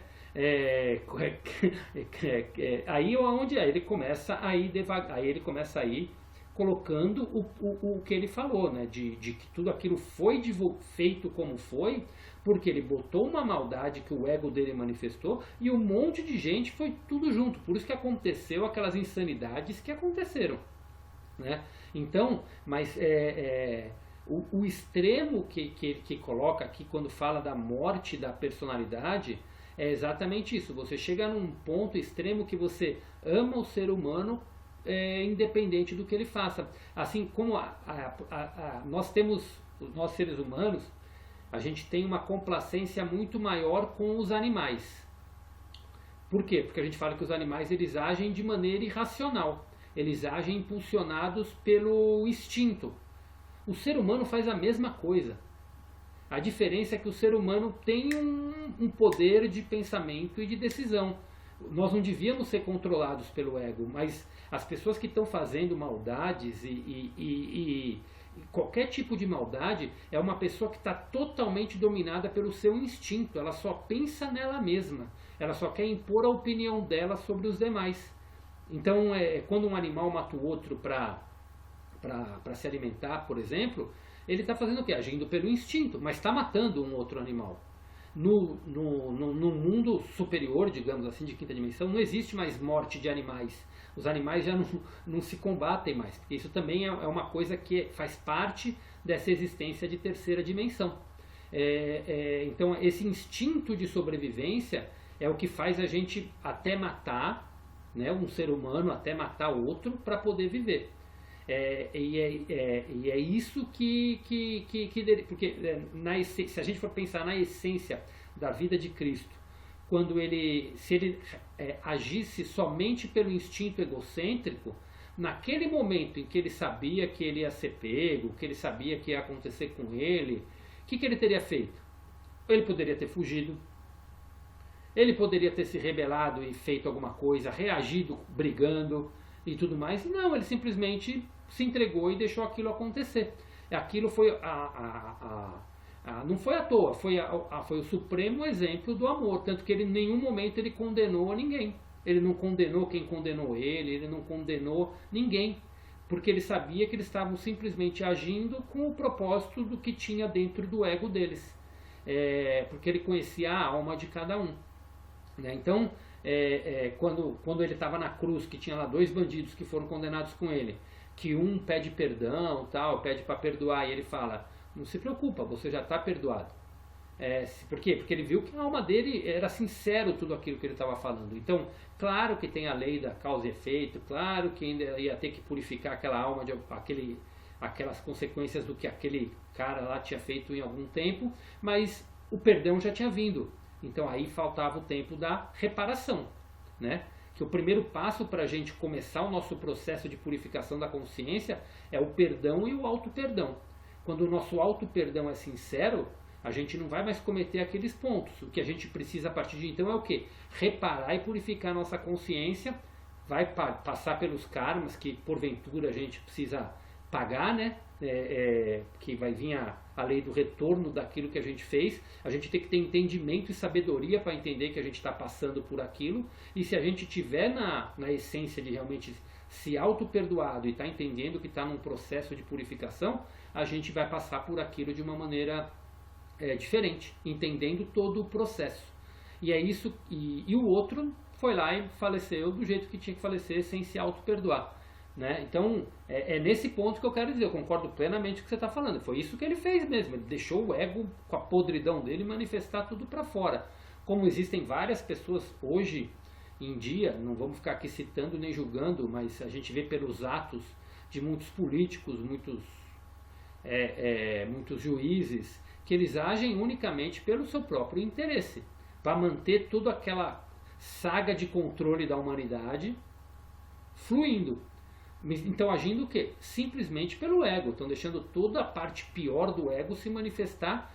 Aí ele começa a ir devagar, aí ele começa a ir colocando o que ele falou, né? De que tudo aquilo foi feito como foi, porque ele botou uma maldade que o ego dele manifestou e um monte de gente foi tudo junto. Por isso que aconteceu aquelas insanidades que aconteceram, né? Então, mas o extremo que coloca aqui quando fala da morte da personalidade é exatamente isso. Você chega num ponto extremo que você ama o ser humano independente do que ele faça. Assim como nós seres humanos, a gente tem uma complacência muito maior com os animais. Por quê? Porque a gente fala que os animais eles agem de maneira irracional. Eles agem impulsionados pelo instinto. O ser humano faz a mesma coisa. A diferença é que o ser humano tem um poder de pensamento e de decisão. Nós não devíamos ser controlados pelo ego, mas as pessoas que estão fazendo maldades e qualquer tipo de maldade é uma pessoa que está totalmente dominada pelo seu instinto. Ela só pensa nela mesma. Ela só quer impor a opinião dela sobre os demais. Então, quando um animal mata o outro para se alimentar, por exemplo, ele está fazendo o quê? Agindo pelo instinto, mas está matando um outro animal. No mundo superior, digamos assim, de quinta dimensão, não existe mais morte de animais. Os animais já não se combatem mais, porque isso também é uma coisa que faz parte dessa existência de terceira dimensão. Então, esse instinto de sobrevivência é o que faz a gente até matar, né, um ser humano, até matar outro para poder viver. E é isso porque se a gente for pensar na essência da vida de Cristo, se ele agisse somente pelo instinto egocêntrico, naquele momento em que ele sabia que ele ia ser pego, que ele sabia que ia acontecer com ele, o que ele teria feito? Ele poderia ter fugido, ele poderia ter se rebelado e feito alguma coisa, reagido brigando e tudo mais. Não, ele simplesmente se entregou e deixou aquilo acontecer. Aquilo foi não foi à toa, foi o supremo exemplo do amor, tanto que ele em nenhum momento ele condenou ninguém. Ele não condenou quem condenou ele não condenou ninguém, porque ele sabia que eles estavam simplesmente agindo com o propósito do que tinha dentro do ego deles, porque ele conhecia a alma de cada um, né? Então, quando ele estava na cruz, que tinha lá 2 bandidos que foram condenados com ele, que um pede perdão, tal, pede para perdoar, e ele fala, não se preocupa, você já está perdoado. Por quê? Porque ele viu que a alma dele era sincero tudo aquilo que ele estava falando. Então, claro que tem a lei da causa e efeito, claro que ainda ia ter que purificar aquela alma de aquelas consequências do que aquele cara lá tinha feito em algum tempo, mas o perdão já tinha vindo. Então aí faltava o tempo da reparação, né? Que o primeiro passo para a gente começar o nosso processo de purificação da consciência é o perdão e o auto-perdão. Quando o nosso auto-perdão é sincero, a gente não vai mais cometer aqueles pontos. O que a gente precisa a partir de então é o quê? Reparar e purificar a nossa consciência, vai passar pelos karmas que porventura a gente precisa pagar, né? Que vai vir a lei do retorno daquilo que a gente fez. A gente tem que ter entendimento e sabedoria para entender que a gente está passando por aquilo, e se a gente tiver na essência de realmente se auto-perdoado e está entendendo que está num processo de purificação, a gente vai passar por aquilo de uma maneira diferente, entendendo todo o processo. E é isso, e o outro foi lá e faleceu do jeito que tinha que falecer, sem se auto-perdoar, né? Então, é nesse ponto que eu quero dizer, eu concordo plenamente com o que você está falando. Foi isso que ele fez mesmo, ele deixou o ego com a podridão dele manifestar tudo para fora. Como existem várias pessoas hoje em dia, não vamos ficar aqui citando nem julgando, mas a gente vê pelos atos de muitos políticos, muitos juízes, que eles agem unicamente pelo seu próprio interesse, para manter toda aquela saga de controle da humanidade fluindo. Então, agindo o quê? Simplesmente pelo ego. Estão deixando toda a parte pior do ego se manifestar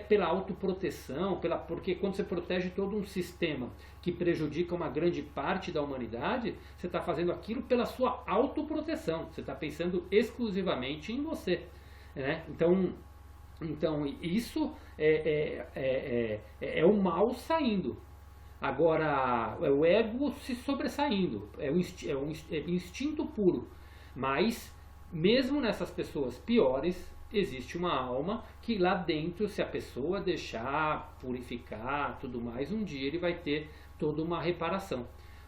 pela autoproteção, porque quando você protege todo um sistema que prejudica uma grande parte da humanidade, você está fazendo aquilo pela sua autoproteção. Você está pensando exclusivamente em você, né? Então isso é o mal saindo. Agora, é o ego se sobressaindo, é o instinto puro. Mas, mesmo nessas pessoas piores, existe uma alma que lá dentro, se a pessoa deixar purificar, tudo mais, um dia ele vai ter toda uma reparação.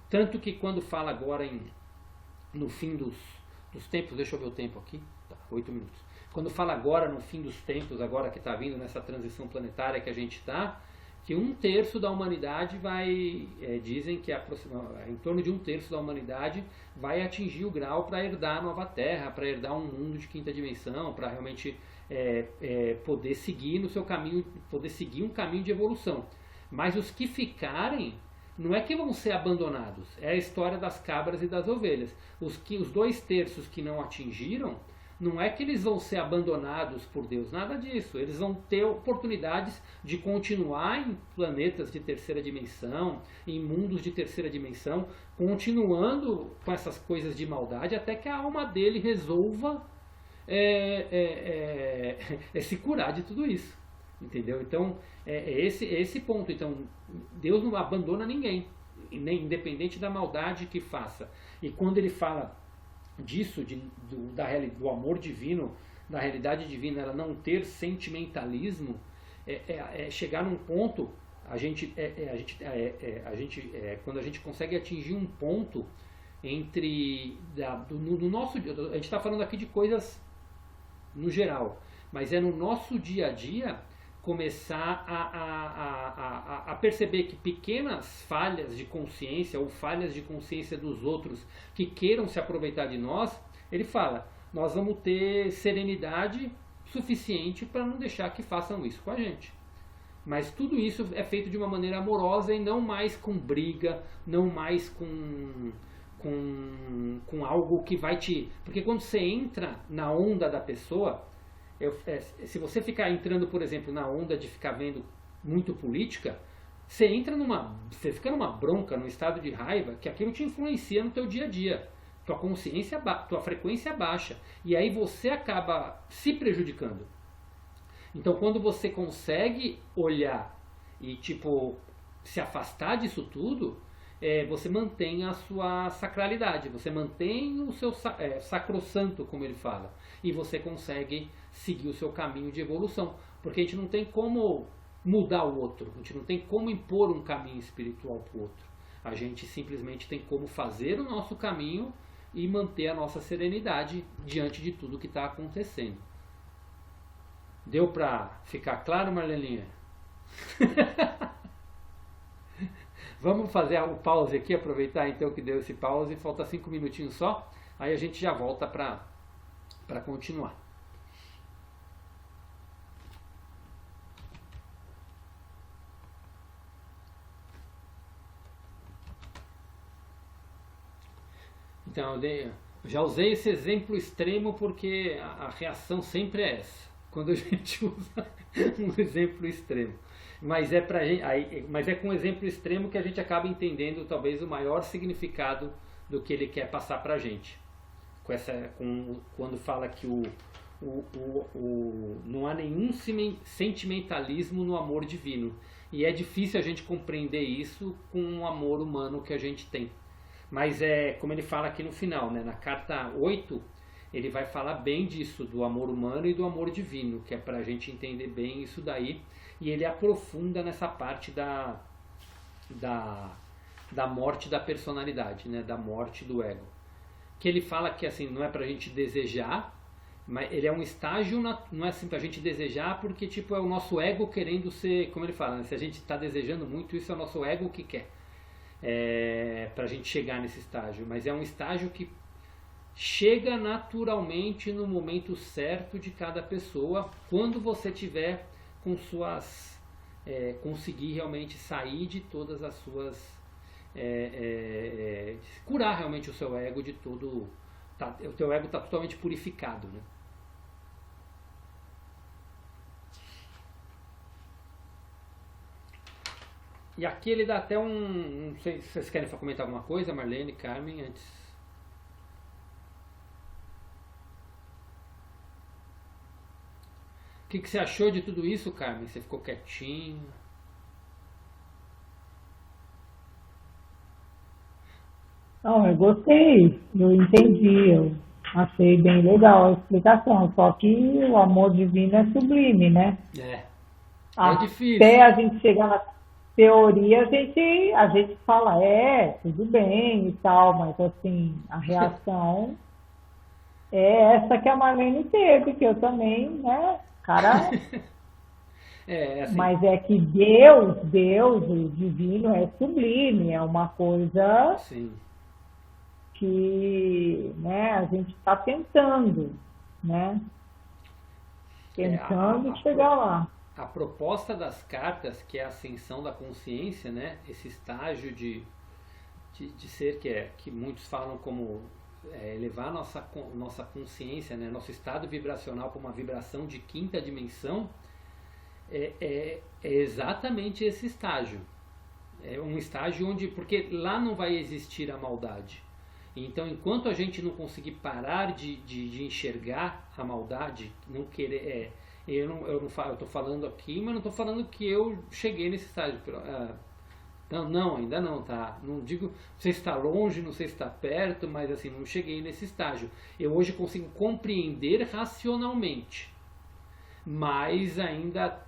Tanto que quando fala agora no fim dos tempos, deixa eu ver o tempo aqui, tá, 8 minutos. Quando fala agora no fim dos tempos, agora que está vindo nessa transição planetária que a gente está, que 1/3 da humanidade dizem que em torno de 1/3 da humanidade vai atingir o grau para herdar a nova Terra, para herdar um mundo de 5ª dimensão, para realmente poder seguir no seu caminho, poder seguir um caminho de evolução. Mas os que ficarem, não é que vão ser abandonados, é a história das cabras e das ovelhas. Os 2/3 que não atingiram, não é que eles vão ser abandonados por Deus, nada disso. Eles vão ter oportunidades de continuar em planetas de 3ª dimensão, em mundos de 3ª dimensão, continuando com essas coisas de maldade, até que a alma dele resolva se curar de tudo isso. Entendeu? Então, esse ponto. Então, Deus não abandona ninguém, independente da maldade que faça. E quando ele fala disso, do amor divino, da realidade divina, ela não ter sentimentalismo, chegar num ponto, quando a gente consegue atingir um ponto no nosso, a gente está falando aqui de coisas no geral, mas no nosso dia a dia começar a perceber que pequenas falhas de consciência ou falhas de consciência dos outros que queiram se aproveitar de nós, ele fala, nós vamos ter serenidade suficiente para não deixar que façam isso com a gente. Mas tudo isso é feito de uma maneira amorosa e não mais com briga, não mais com algo que vai te... Porque quando você entra na onda da pessoa, se você ficar entrando, por exemplo, na onda de ficar vendo muito política, você fica numa bronca, num estado de raiva, que aquilo te influencia no teu dia a dia. Tua consciência, tua frequência baixa. E aí você acaba se prejudicando. Então quando você consegue olhar e tipo se afastar disso tudo, você mantém a sua sacralidade, você mantém o seu sacrossanto, como ele fala, e você consegue seguir o seu caminho de evolução, porque a gente não tem como mudar o outro, a gente não tem como impor um caminho espiritual para o outro, a gente simplesmente tem como fazer o nosso caminho e manter a nossa serenidade diante de tudo que está acontecendo. Deu para ficar claro, Marlelinha? Vamos fazer o pause aqui, aproveitar então que deu esse pause, falta 5 minutinhos só, aí a gente já volta para continuar. Então, eu já usei esse exemplo extremo porque a reação sempre é essa, quando a gente usa um exemplo extremo. Mas mas é com um exemplo extremo que a gente acaba entendendo talvez o maior significado do que ele quer passar para a gente. Quando fala que não há nenhum sentimentalismo no amor divino. E é difícil a gente compreender isso com o amor humano que a gente tem. Mas como ele fala aqui no final, né, na carta 8, ele vai falar bem disso, do amor humano e do amor divino, que é para a gente entender bem isso daí. E ele aprofunda nessa parte da morte da personalidade, né? Da morte do ego. Que ele fala que assim, não é pra gente desejar, mas ele é um estágio, não é assim pra gente desejar, porque tipo, é o nosso ego querendo ser, como ele fala, né? Se a gente está desejando muito, isso é o nosso ego que quer. Pra gente chegar nesse estágio. Mas é um estágio que chega naturalmente no momento certo de cada pessoa, quando você tiver com conseguir realmente sair de todas as suas curar realmente o seu ego de todo, o teu ego está totalmente purificado, né? E aqui ele dá até não sei se vocês querem comentar alguma coisa, Marlene, Carmen, antes. O que você achou de tudo isso, Carmen? Você ficou quietinho? Não, eu gostei, eu entendi, eu achei bem legal a explicação, só que o amor divino é sublime, né? É difícil. Até a gente chegar na teoria, a gente fala, tudo bem e tal, mas assim, a reação é essa que a Marlene teve, que eu também, né? Cara, assim. Mas é que Deus, o divino é sublime, é uma coisa Sim. que, né, a gente está tentando, né? Tentando chegar lá. A proposta das cartas, que é a ascensão da consciência, né? Esse estágio de ser que muitos falam como elevar nossa consciência, né? Nosso estado vibracional para uma vibração de quinta dimensão, é exatamente esse estágio. É um estágio onde, porque lá não vai existir a maldade. Então, enquanto a gente não conseguir parar de enxergar a maldade, não querer... eu estou falando aqui, mas não estou falando que eu cheguei nesse estágio. Não, ainda não, tá? Não digo, você está longe, não sei se está perto, mas assim, não cheguei nesse estágio. Eu hoje consigo compreender racionalmente, mas ainda,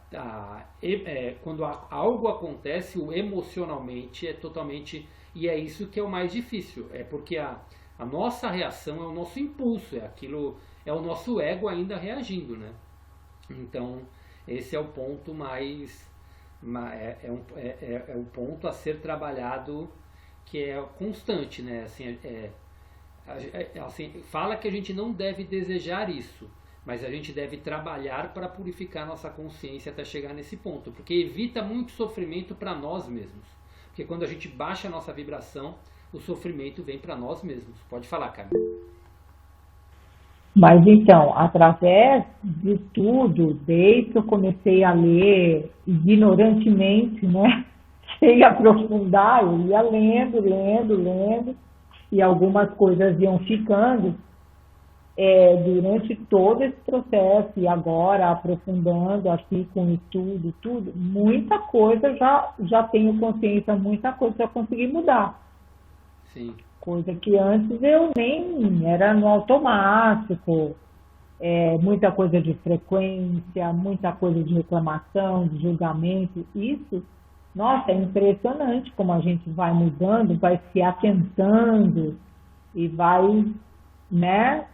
quando algo acontece, o emocionalmente é totalmente, e é isso que é o mais difícil, é porque a nossa reação é o nosso impulso, é o nosso ego ainda reagindo, né? Então, esse é o ponto é um ponto a ser trabalhado, que é constante, né? Assim, fala que a gente não deve desejar isso, mas a gente deve trabalhar para purificar nossa consciência até chegar nesse ponto, porque evita muito sofrimento para nós mesmos. Porque quando a gente baixa a nossa vibração, o sofrimento vem para nós mesmos. Pode falar, Carmen. Mas então, através de tudo, desde que eu comecei a ler ignorantemente, né? Sem aprofundar, eu ia lendo, e algumas coisas iam ficando durante todo esse processo, e agora aprofundando aqui com o estudo, tudo, muita coisa já tenho consciência, muita coisa já consegui mudar. Sim. Coisa que antes eu nem era no automático, muita coisa de frequência, muita coisa de reclamação, de julgamento, isso, nossa, é impressionante como a gente vai mudando, vai se atentando e vai, né,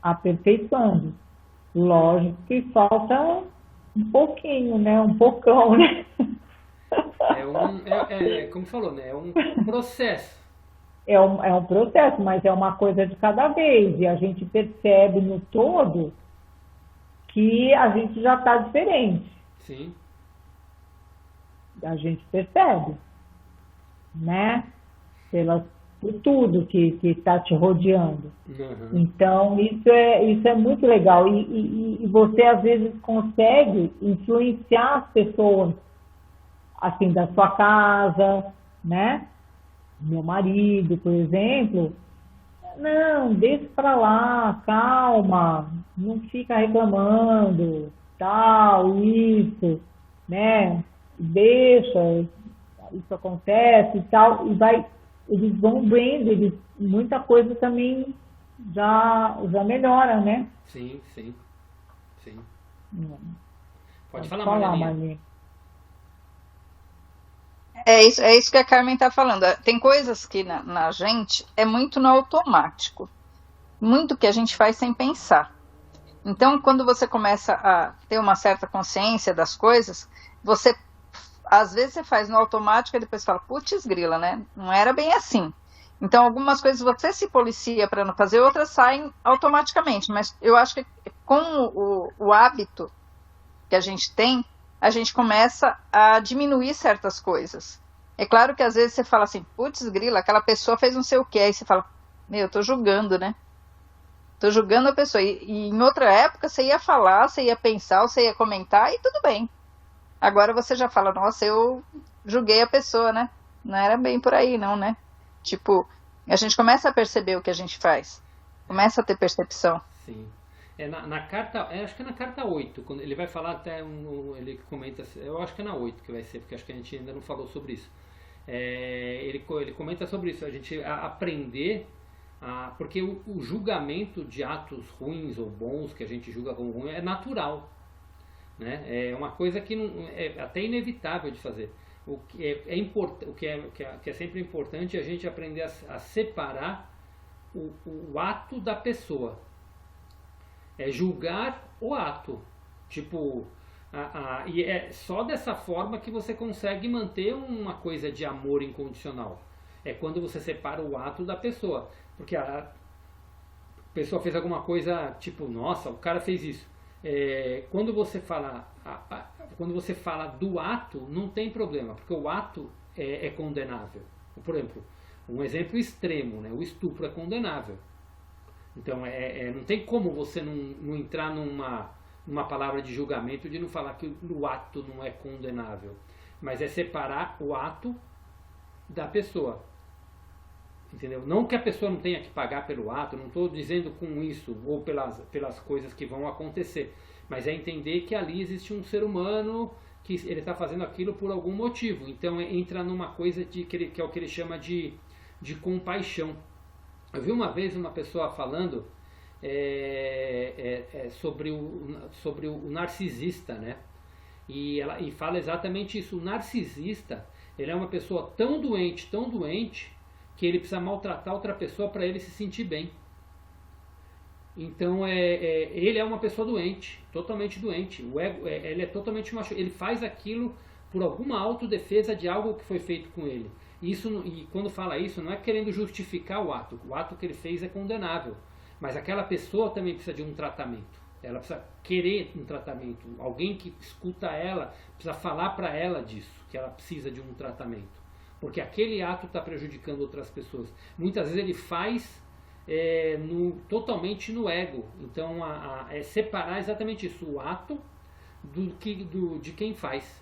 aperfeiçoando. Lógico que falta um pouquinho, né, um pocão, né? Como falou, né, é um processo. É um processo, mas é uma coisa de cada vez. E a gente percebe no todo que a gente já está diferente. Sim. A gente percebe, né? Por tudo que está te rodeando. Uhum. Então, isso é muito legal. E você, às vezes, consegue influenciar as pessoas, assim, da sua casa, né? Meu marido, por exemplo, não, deixa para lá, calma, não fica reclamando, tal, isso, né? Deixa, isso acontece e tal, eles vão vendo, muita coisa também já melhora, né? Sim. Pode falar, Marlene. Marlene. É isso que a Carmen está falando. Tem coisas que na gente é muito no automático. Muito que a gente faz sem pensar. Então, quando você começa a ter uma certa consciência das coisas, às vezes você faz no automático e depois fala, putz grila, né? Não era bem assim. Então, algumas coisas você se policia para não fazer, outras saem automaticamente. Mas eu acho que com o hábito que a gente tem, a gente começa a diminuir certas coisas. É claro que às vezes você fala assim, putz grila, aquela pessoa fez não sei o que, aí você fala, eu tô julgando, né? Tô julgando a pessoa. E em outra época você ia falar, você ia pensar, você ia comentar e tudo bem. Agora você já fala, nossa, eu julguei a pessoa, né? Não era bem por aí, não, né? Tipo, a gente começa a perceber o que a gente faz. Começa a ter percepção. Sim. Na carta, acho que é na carta 8, quando ele vai falar até, ele comenta, eu acho que é na 8 que vai ser, porque acho que a gente ainda não falou sobre isso. Ele comenta sobre isso, a gente aprender, porque o julgamento de atos ruins ou bons, que a gente julga como ruim, é natural. Né? É uma coisa que é até inevitável de fazer. O que é sempre importante é a gente aprender a separar o ato da pessoa. É julgar o ato. Tipo, e é só dessa forma que você consegue manter uma coisa de amor incondicional. É quando você separa o ato da pessoa. Porque a pessoa fez alguma coisa, tipo, nossa, o cara fez isso. Quando você fala do ato, não tem problema, porque o ato é condenável. Por exemplo, um exemplo extremo, né? O estupro é condenável. Então, não tem como você não entrar numa palavra de julgamento de não falar que o ato não é condenável. Mas é separar o ato da pessoa. Entendeu? Não que a pessoa não tenha que pagar pelo ato, não estou dizendo com isso, ou pelas coisas que vão acontecer. Mas é entender que ali existe um ser humano que ele está fazendo aquilo por algum motivo. Então, entra numa coisa que é o que ele chama de compaixão. Eu vi uma vez uma pessoa falando sobre o narcisista, né? E fala exatamente isso. O narcisista, ele é uma pessoa tão doente, que ele precisa maltratar outra pessoa para ele se sentir bem. Então ele é uma pessoa doente, totalmente doente. O ego, ele é totalmente macho. Ele faz aquilo por alguma autodefesa de algo que foi feito com ele. E quando fala isso, não é querendo justificar o ato. O ato que ele fez é condenável. Mas aquela pessoa também precisa de um tratamento. Ela precisa querer um tratamento. Alguém que escuta ela precisa falar para ela disso, que ela precisa de um tratamento. porque aquele ato está prejudicando outras pessoas. Muitas vezes ele faz totalmente no ego. Então é separar exatamente isso, o ato de quem faz.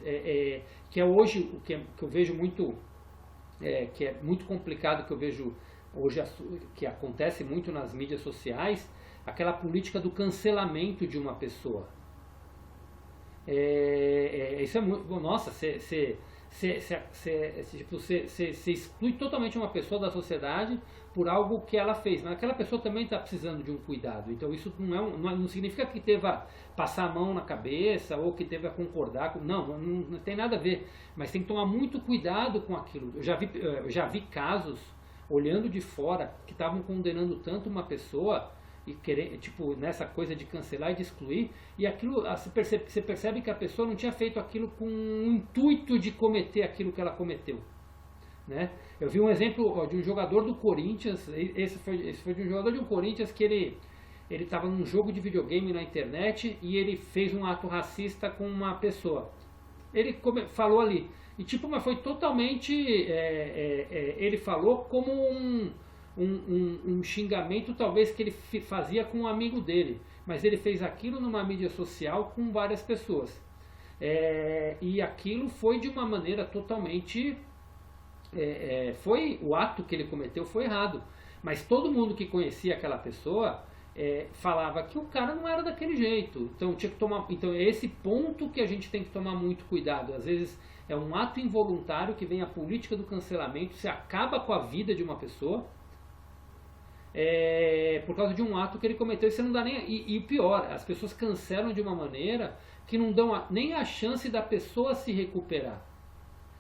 Que é hoje o que eu vejo muito, que é muito complicado, que eu vejo hoje, que acontece muito nas mídias sociais, aquela política do cancelamento de uma pessoa. Isso é muito. Nossa, você exclui totalmente uma pessoa da sociedade por algo que ela fez, mas aquela pessoa também está precisando de um cuidado. Então isso não significa que teve a passar a mão na cabeça ou que teve a concordar com. Não tem nada a ver, mas tem que tomar muito cuidado com aquilo. Eu já vi casos, olhando de fora, que estavam condenando tanto uma pessoa e tipo, nessa coisa de cancelar e de excluir, e aquilo, você percebe que a pessoa não tinha feito aquilo com o intuito de cometer aquilo que ela cometeu, né? Eu vi um exemplo de um jogador do Corinthians, esse foi de um jogador do Corinthians, que ele estava num jogo de videogame na internet e ele fez um ato racista com uma pessoa. Ele falou ali, e tipo, mas foi totalmente, ele falou como um xingamento talvez que ele fazia com um amigo dele, mas ele fez aquilo numa mídia social com várias pessoas, e aquilo foi de uma maneira totalmente, o ato que ele cometeu foi errado, mas todo mundo que conhecia aquela pessoa falava que o cara não era daquele jeito. Então tinha que tomar, então é esse ponto que a gente tem que tomar muito cuidado. Às vezes é um ato involuntário que vem a política do cancelamento, se acaba com a vida de uma pessoa, por causa de um ato que ele cometeu, e você não dá nem. E o pior, as pessoas cancelam de uma maneira que não dão nem a chance da pessoa se recuperar.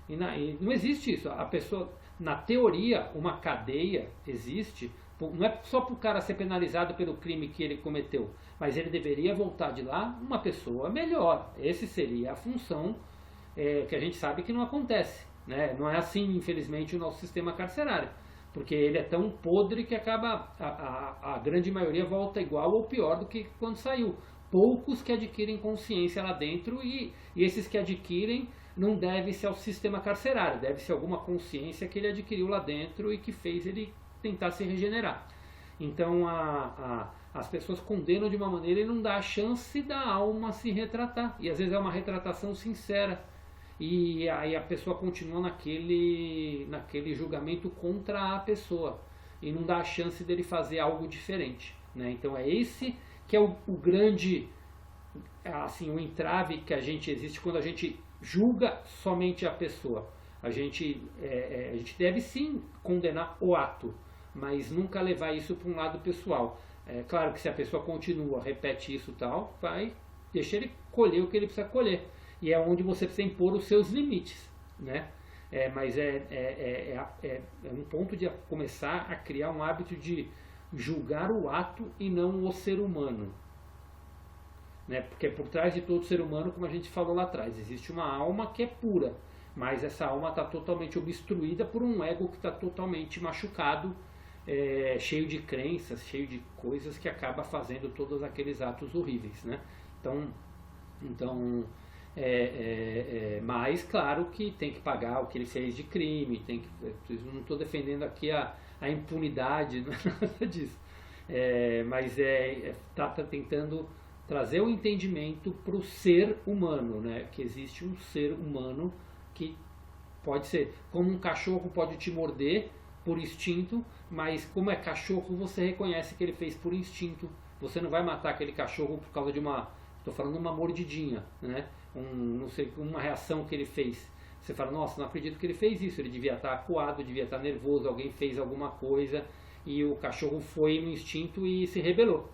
E não existe isso. A pessoa, na teoria, uma cadeia existe, não é só para o cara ser penalizado pelo crime que ele cometeu, mas ele deveria voltar de lá uma pessoa melhor. Essa seria a função, que a gente sabe que não acontece, né? Não é assim, infelizmente, o nosso sistema carcerário. Porque ele é tão podre que acaba, a grande maioria volta igual ou pior do que quando saiu. Poucos que adquirem consciência lá dentro, e esses que adquirem não deve-se ao sistema carcerário, deve-se a alguma consciência que ele adquiriu lá dentro e que fez ele tentar se regenerar. Então as pessoas condenam de uma maneira e não dá a chance da alma se retratar. E às vezes é uma retratação sincera. E aí a pessoa continua naquele julgamento contra a pessoa e não dá a chance dele fazer algo diferente, né? Então é esse que é o grande, assim, o entrave que a gente existe quando a gente julga somente a pessoa. A gente deve sim condenar o ato, mas nunca levar isso para um lado pessoal. É claro que se a pessoa continua, repete isso e tal, vai deixar ele colher o que ele precisa colher. E é onde você precisa impor os seus limites, né? Mas é um ponto de começar a criar um hábito de julgar o ato e não o ser humano, né? Porque por trás de todo ser humano, como a gente falou lá atrás, existe uma alma que é pura, mas essa alma está totalmente obstruída por um ego que está totalmente machucado, cheio de crenças, cheio de coisas que acaba fazendo todos aqueles atos horríveis, né? Então mas claro que tem que pagar o que ele fez de crime, não estou defendendo aqui a impunidade, não é nada disso, mas está tentando trazer o entendimento para o ser humano, né? Que existe um ser humano que pode ser, como um cachorro pode te morder por instinto, mas como é cachorro, você reconhece que ele fez por instinto. Você não vai matar aquele cachorro por causa de estou falando uma mordidinha, né? Não sei, uma reação que ele fez. Você fala, nossa, não acredito que ele fez isso, ele devia estar acuado, devia estar nervoso, alguém fez alguma coisa e o cachorro foi no instinto e se rebelou.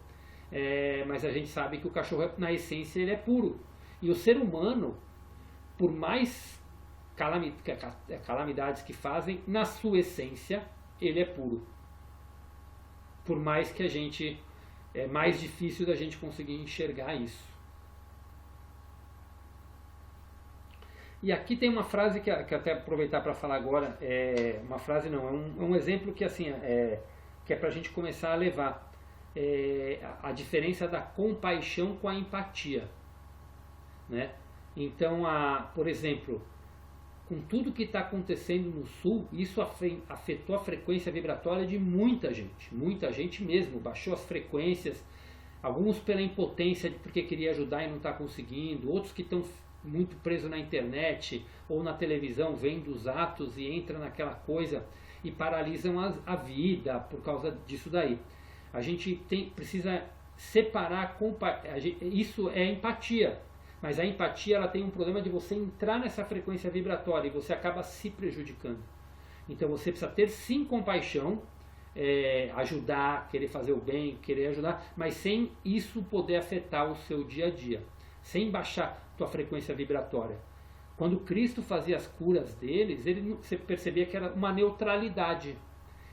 Mas a gente sabe que o cachorro, na essência, ele é puro. E o ser humano, por mais calamidades que fazem, na sua essência, ele é puro. Por mais que a gente, é mais difícil da gente conseguir enxergar isso. E aqui tem uma frase que até aproveitar para falar agora, uma frase não, é um exemplo que assim, que é para a gente começar a levar a diferença da compaixão com a empatia, né? Então, por exemplo, com tudo que está acontecendo no Sul, isso afetou a frequência vibratória de muita gente mesmo, baixou as frequências, alguns pela impotência porque queria ajudar e não está conseguindo, outros que estão muito presos na internet ou na televisão, vendo os atos e entra naquela coisa e paralisam a vida por causa disso daí. A gente precisa separar, isso é empatia. Mas a empatia ela tem um problema de você entrar nessa frequência vibratória e você acaba se prejudicando. Então você precisa ter sim compaixão, ajudar, querer fazer o bem, querer ajudar, mas sem isso poder afetar o seu dia a dia, sem baixar tua frequência vibratória. Quando Cristo fazia as curas deles, você percebia que era uma neutralidade.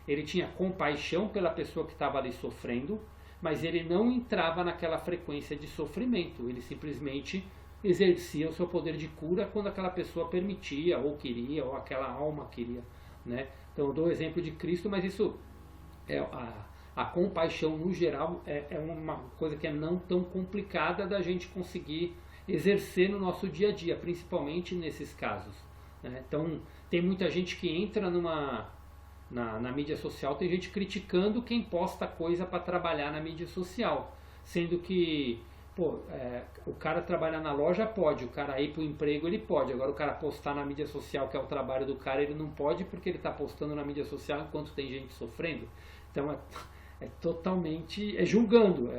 Ele tinha compaixão pela pessoa que estava ali sofrendo, mas ele não entrava naquela frequência de sofrimento, ele simplesmente exercia o seu poder de cura quando aquela pessoa permitia, ou queria, ou aquela alma queria, né? Então eu dou o exemplo de Cristo, mas isso, a compaixão no geral é uma coisa que é não tão complicada da gente conseguir exercer no nosso dia a dia, principalmente nesses casos, né? Então tem muita gente que entra na mídia social, tem gente criticando quem posta coisa para trabalhar na mídia social, sendo que o cara trabalhar na loja pode, o cara ir para o emprego ele pode, agora o cara postar na mídia social, que é o trabalho do cara, ele não pode porque ele está postando na mídia social enquanto tem gente sofrendo. Então é totalmente, julgando,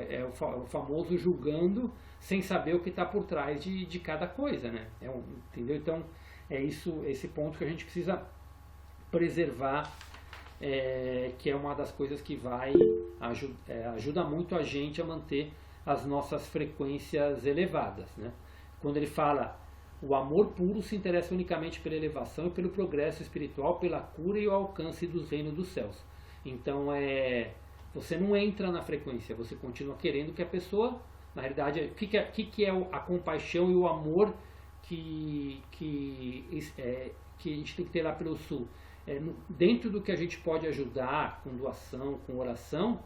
o famoso julgando sem saber o que está por trás de cada coisa, né? Entendeu? Então é esse ponto que a gente precisa preservar, que é uma das coisas que ajuda muito a gente a manter as nossas frequências elevadas, né? Quando ele fala, o amor puro se interessa unicamente pela elevação e pelo progresso espiritual, pela cura e o alcance dos reinos dos céus. Então você não entra na frequência, você continua querendo que a pessoa, na realidade, o que é a compaixão e o amor que a gente tem que ter lá pelo Sul? Dentro do que a gente pode ajudar com doação, com oração,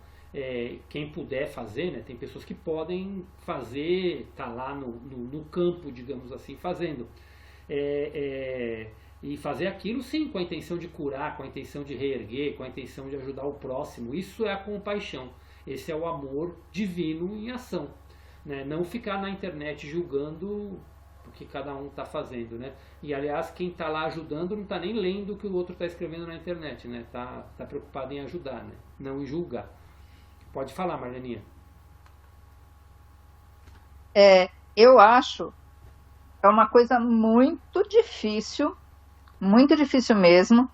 quem puder fazer, né? Tem pessoas que podem fazer, tá lá no campo, digamos assim, fazendo, e fazer aquilo sim com a intenção de curar, com a intenção de reerguer, com a intenção de ajudar o próximo. Isso é a compaixão, esse é o amor divino em ação, né? Não ficar na internet julgando o que cada um está fazendo, né? E aliás, quem está lá ajudando não está nem lendo o que o outro está escrevendo na internet, né? Tá preocupado em ajudar, né? Não em julgar. Pode falar, Marleninha. Eu acho é uma coisa muito difícil mesmo,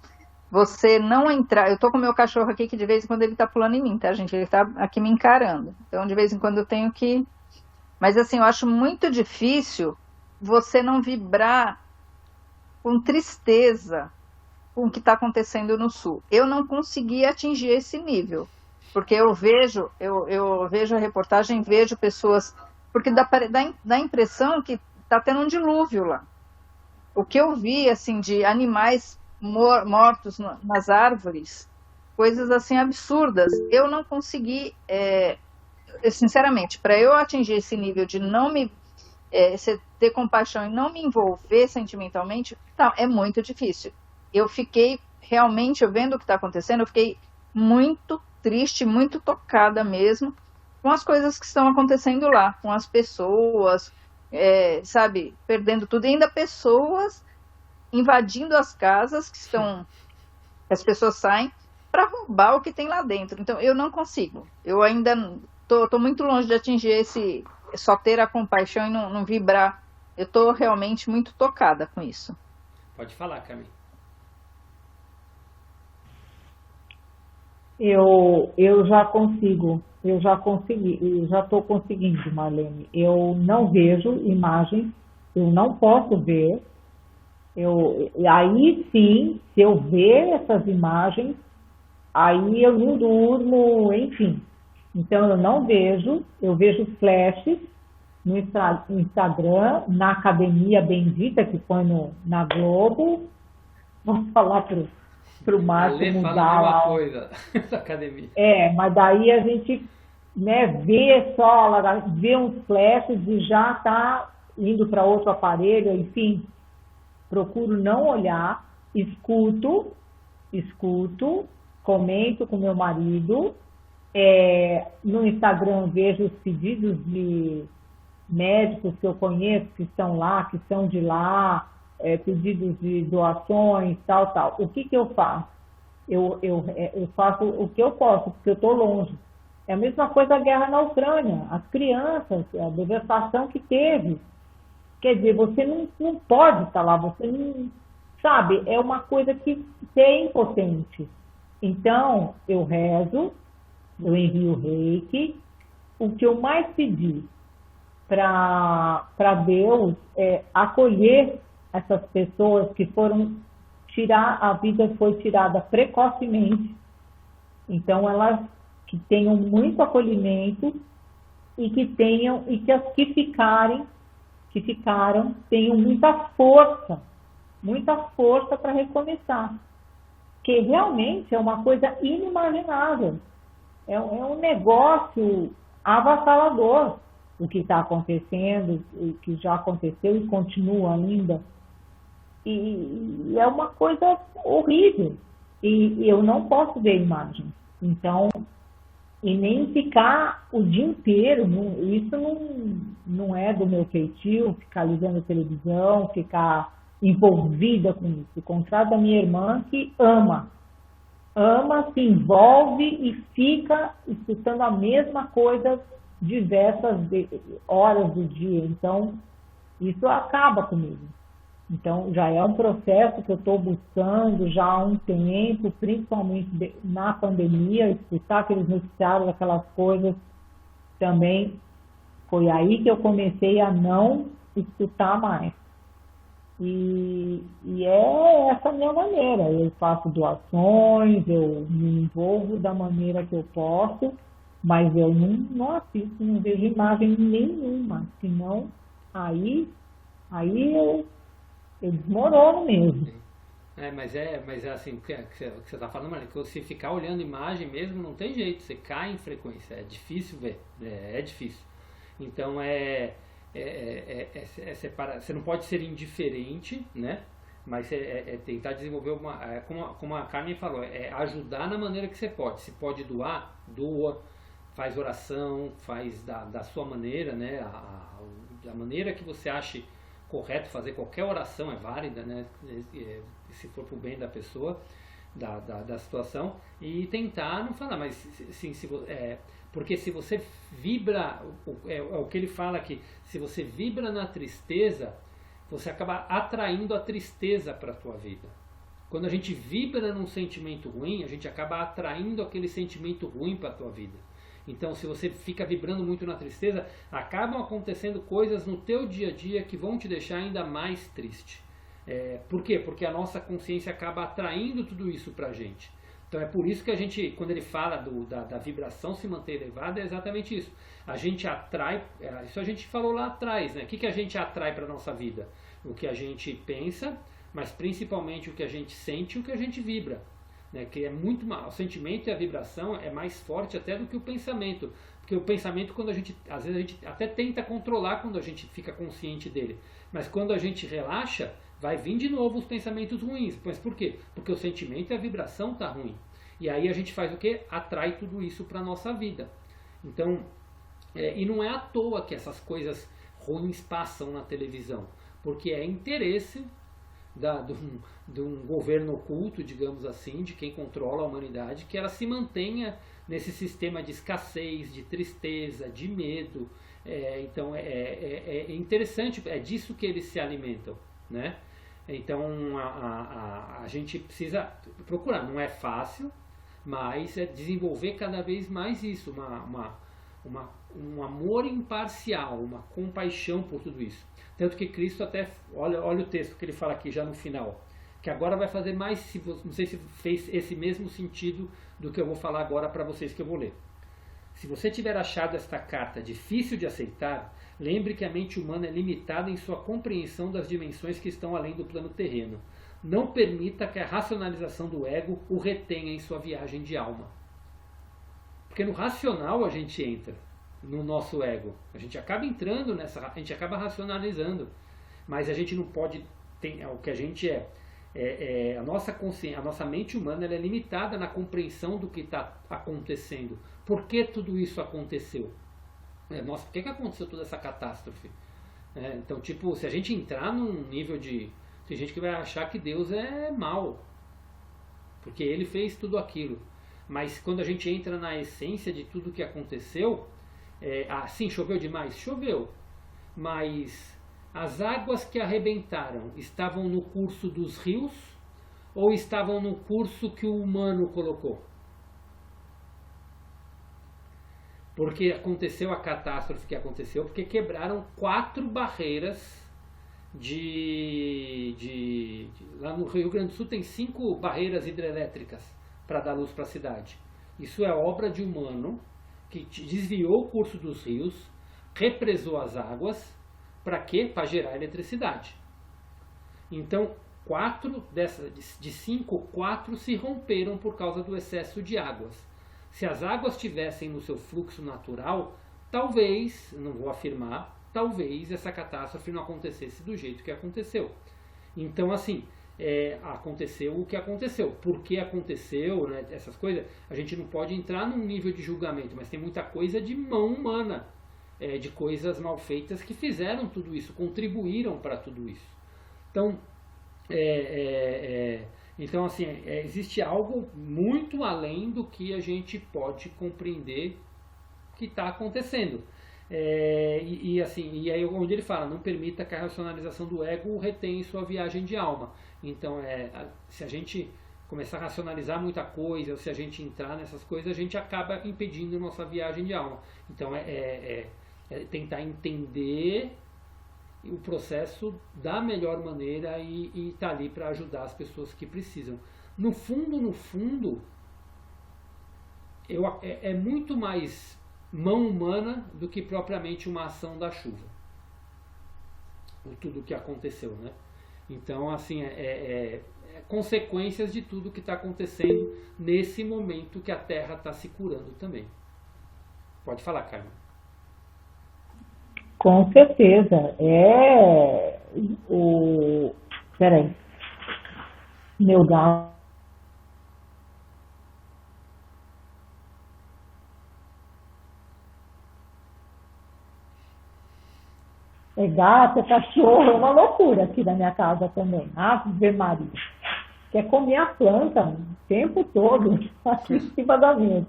você não entrar. Eu tô com o meu cachorro aqui que de vez em quando ele tá pulando em mim, tá, gente? Ele tá aqui me encarando. Então, de vez em quando eu tenho que... Mas, assim, eu acho muito difícil você não vibrar com tristeza com o que está acontecendo no Sul. Eu não consegui atingir esse nível, porque eu vejo a reportagem, vejo pessoas... Porque dá a impressão que está tendo um dilúvio lá. O que eu vi, assim, de animais mortos nas árvores, coisas, assim, absurdas, eu não consegui, sinceramente, para eu atingir esse nível de não me... ter compaixão e não me envolver sentimentalmente, é muito difícil. Eu fiquei, realmente, eu vendo o que está acontecendo, eu fiquei muito triste, muito tocada mesmo, com as coisas que estão acontecendo lá, com as pessoas... sabe, perdendo tudo, e ainda pessoas invadindo as casas as pessoas saem para roubar o que tem lá dentro. Então eu não consigo, eu ainda tô muito longe de atingir só ter a compaixão e não vibrar. Eu tô realmente muito tocada com isso. Pode falar, Camille. Eu já estou conseguindo, Marlene. Eu não vejo imagens, eu não posso ver. Aí sim, se eu ver essas imagens, aí eu não durmo, enfim. Então eu não vejo, eu vejo flashes no Instagram, na Academia Bendita, que põe na Globo. Vamos falar para o Márcio mudar lá. Coisa da academia. Mas daí a gente, né, vê uns flashes e já está indo para outro aparelho, enfim. procuro não olhar, escuto, comento com meu marido, no Instagram vejo os pedidos de médicos que eu conheço, que estão lá, que são de lá, pedidos de doações, tal. O que eu faço? Eu faço o que eu posso, porque eu estou longe. É a mesma coisa a guerra na Ucrânia, as crianças, a devastação que teve. Quer dizer, você não pode estar lá, você não... Sabe, é uma coisa que é impotente. Então, eu rezo, eu envio reiki. O que eu mais pedi para Deus é acolher essas pessoas que foram a vida foi tirada precocemente. Então, elas que tenham muito acolhimento e que as que ficaram tenham muita força para recomeçar. Que realmente é uma coisa inimaginável. É um negócio avassalador o que está acontecendo, o que já aconteceu e continua ainda. E é uma coisa horrível. E eu não posso ver imagens. Então, e nem ficar o dia inteiro, isso não é do meu feitio, ficar ligando a televisão, ficar envolvida com isso. Ao contrário da minha irmã, que ama, se envolve e fica escutando a mesma coisa diversas horas do dia. Então, isso acaba comigo. Então, já é um processo que eu estou buscando já há um tempo, principalmente na pandemia, escutar aqueles noticiários, aquelas coisas também. Foi aí que eu comecei a não escutar mais. E é essa a minha maneira. Eu faço doações, eu me envolvo da maneira que eu posso, mas eu não assisto, não vejo imagem nenhuma. Senão, aí eu desmorono mesmo. Mas é assim, o que você está falando, Maria, que você ficar olhando imagem mesmo não tem jeito, você cai em frequência, é difícil ver, é difícil. Então você não pode ser indiferente, né? Mas tentar desenvolver como a Carmen falou, ajudar na maneira que você pode. Se pode doar, doa, faz oração, faz da sua maneira, né? Da maneira que você ache correto fazer. Qualquer oração é válida, né? Se for para o bem da pessoa, da situação, e tentar não falar, mas sim, porque se você vibra, o que ele fala aqui, se você vibra na tristeza, você acaba atraindo a tristeza para a tua vida. Quando a gente vibra num sentimento ruim, a gente acaba atraindo aquele sentimento ruim para a tua vida. Então, se você fica vibrando muito na tristeza, acabam acontecendo coisas no teu dia a dia que vão te deixar ainda mais triste. Por quê? Porque a nossa consciência acaba atraindo tudo isso pra gente. Então é por isso que a gente, quando ele fala da vibração se manter elevada, é exatamente isso. A gente atrai, isso a gente falou lá atrás, né? O que a gente atrai para a nossa vida? O que a gente pensa, mas principalmente o que a gente sente e o que a gente vibra. Né? Que é muito o sentimento e a vibração é mais forte até do que o pensamento. Porque o pensamento, às vezes a gente até tenta controlar quando a gente fica consciente dele. Mas quando a gente relaxa, vai vir de novo os pensamentos ruins. Mas por quê? Porque o sentimento e a vibração tá ruim. E aí a gente faz o quê? Atrai tudo isso para a nossa vida. Então, e não é à toa que essas coisas ruins passam na televisão. Porque é interesse de um governo oculto, digamos assim, de quem controla a humanidade, que ela se mantenha nesse sistema de escassez, de tristeza, de medo. Então é interessante, é disso que eles se alimentam, né? Então a gente precisa procurar, não é fácil, mas é desenvolver cada vez mais isso, um amor imparcial, uma compaixão por tudo isso. Tanto que Cristo até, olha o texto que ele fala aqui já no final, que agora vai fazer mais, não sei se fez esse mesmo sentido do que eu vou falar agora para vocês que eu vou ler. Se você tiver achado esta carta difícil de aceitar, lembre que a mente humana é limitada em sua compreensão das dimensões que estão além do plano terreno. Não permita que a racionalização do ego o retenha em sua viagem de alma. Porque no racional a gente entra, no nosso ego. A gente acaba entrando a gente acaba racionalizando. Mas a gente não pode o que a gente a nossa consciência, a nossa mente humana, ela é limitada na compreensão do que está acontecendo. Por que tudo isso aconteceu? Nossa, por que aconteceu toda essa catástrofe? Então, tipo, se a gente entrar num nível de... Tem gente que vai achar que Deus é mau, porque ele fez tudo aquilo. Mas quando a gente entra na essência de tudo que aconteceu, sim, choveu demais? Choveu. Mas as águas que arrebentaram estavam no curso dos rios ou estavam no curso que o humano colocou? Porque aconteceu a catástrofe que aconteceu, porque quebraram 4 barreiras lá no Rio Grande do Sul tem 5 barreiras hidrelétricas para dar luz para a cidade. Isso é obra de humano que desviou o curso dos rios, represou as águas, para quê? Para gerar eletricidade. Então, de 5, 4 se romperam por causa do excesso de águas. Se as águas estivessem no seu fluxo natural, talvez, não vou afirmar, talvez essa catástrofe não acontecesse do jeito que aconteceu. Então, assim, aconteceu o que aconteceu. Por que aconteceu, né, essas coisas, a gente não pode entrar num nível de julgamento, mas tem muita coisa de mão humana, de coisas mal feitas que fizeram tudo isso, contribuíram para tudo isso. Então, então assim, existe algo muito além do que a gente pode compreender que está acontecendo. E aí onde ele fala, não permita que a racionalização do ego retenha sua viagem de alma. Então, se a gente começar a racionalizar muita coisa, ou se a gente entrar nessas coisas, a gente acaba impedindo nossa viagem de alma. Então, tentar entender o processo da melhor maneira e estar ali para ajudar as pessoas que precisam. No fundo, é muito mais mão humana do que propriamente uma ação da chuva. Tudo o que aconteceu, né? Então, assim, consequências de tudo que está acontecendo nesse momento que a Terra está se curando também. Pode falar, Carmen. Com certeza. Peraí. Meu gato. Gato, cachorro, é uma loucura aqui na minha casa também. Ave Maria. Quer comer a planta o tempo todo, aqui em cima da mesa.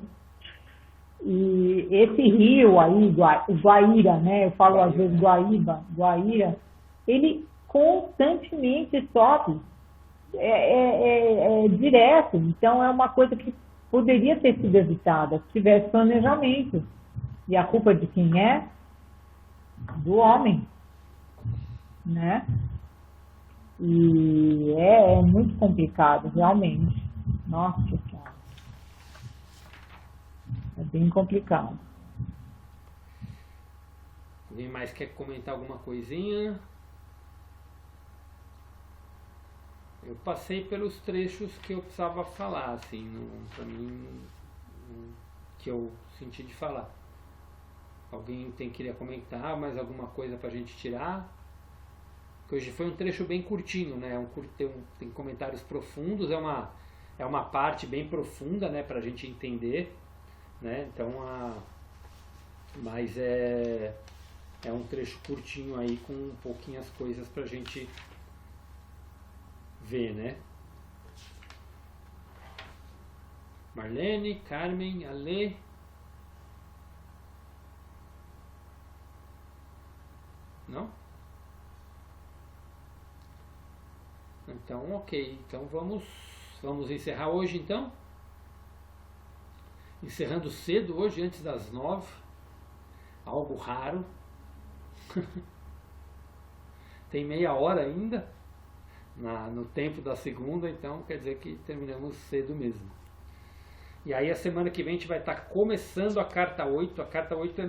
E esse rio aí, o Guaíra, né? Eu falo às vezes Guaíra, ele constantemente sobe. Direto. Então é uma coisa que poderia ter sido evitada se tivesse planejamento. E a culpa de quem é? Do homem. Né? E é muito complicado, realmente. Nossa Senhora. É bem complicado. Alguém mais quer comentar alguma coisinha? Eu passei pelos trechos que eu precisava falar, assim, pra mim, que eu senti de falar. Alguém queria comentar mais alguma coisa pra gente tirar? Porque hoje foi um trecho bem curtinho, né? Tem comentários profundos, é uma parte bem profunda, né, pra gente entender, né? Então, mas é um trecho curtinho aí com pouquinhas coisas pra gente ver, né? Marlene, Carmen, Ale. Não? Então, ok. Então vamos encerrar hoje, então. Encerrando cedo hoje, antes das 9. Algo raro. Tem meia hora ainda no tempo da segunda, então quer dizer que terminamos cedo mesmo. E aí a semana que vem a gente vai estar começando a carta 8. A carta 8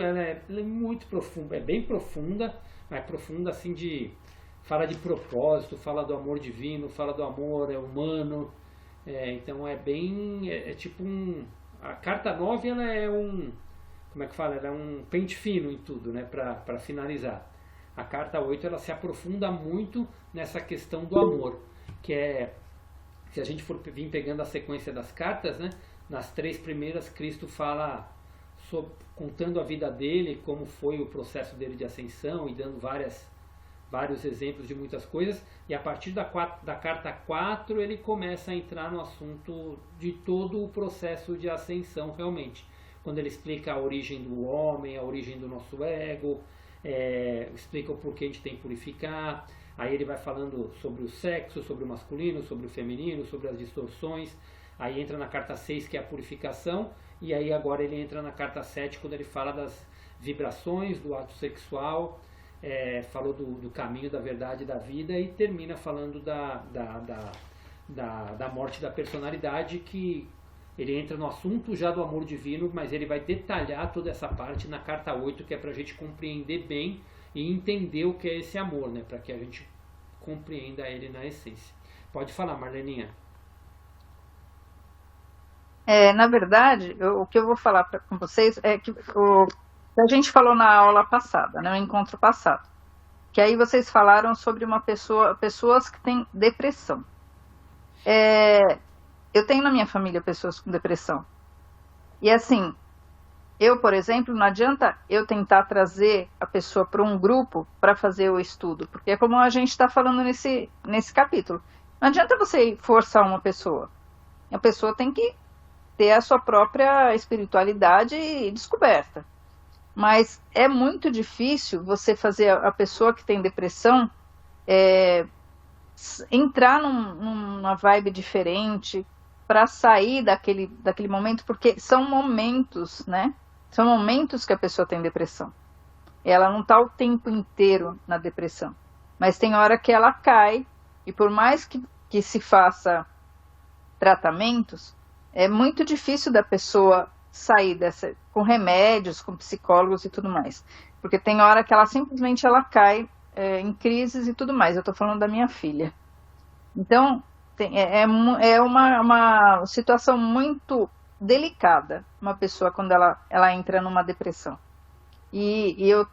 ela é muito profunda, é bem profunda, mas profunda assim fala de propósito, fala do amor divino, fala do amor humano. Então tipo a carta 9 ela é como é que fala? Ela é um pente fino em tudo, né, para finalizar. A carta 8 ela se aprofunda muito nessa questão do amor, que é, se a gente for vir pegando a sequência das cartas, né, nas 3 primeiras Cristo fala contando a vida dele, como foi o processo dele de ascensão e dando vários exemplos de muitas coisas, e a partir da carta 4 ele começa a entrar no assunto de todo o processo de ascensão realmente, quando ele explica a origem do homem, a origem do nosso ego, explica o porquê a gente tem que purificar, aí ele vai falando sobre o sexo, sobre o masculino, sobre o feminino, sobre as distorções, aí entra na carta 6 que é a purificação, e aí agora ele entra na carta 7 quando ele fala das vibrações, do ato sexual, falou do caminho, da verdade, da vida, e termina falando da morte da personalidade, que ele entra no assunto já do amor divino, mas ele vai detalhar toda essa parte na carta 8, que é para a gente compreender bem e entender o que é esse amor, né? Para que a gente compreenda ele na essência. Pode falar, Marleninha. Na verdade, o que eu vou falar com vocês é que a gente falou na aula passada, no encontro passado, que aí vocês falaram sobre pessoas que têm depressão. Eu tenho na minha família pessoas com depressão. E assim, eu, por exemplo, não adianta eu tentar trazer a pessoa para um grupo para fazer o estudo, porque é como a gente está falando nesse capítulo. Não adianta você forçar uma pessoa. A pessoa tem que ter a sua própria espiritualidade descoberta. Mas é muito difícil você fazer a pessoa que tem depressão entrar numa vibe diferente para sair daquele momento, porque são momentos, né? São momentos que a pessoa tem depressão. Ela não está o tempo inteiro na depressão, mas tem hora que ela cai, e por mais que se faça tratamentos, é muito difícil da pessoa sair com remédios, com psicólogos e tudo mais. Porque tem hora que ela simplesmente cai em crises e tudo mais. Eu estou falando da minha filha. Então, é uma situação muito delicada, uma pessoa quando ela entra numa depressão. E eu,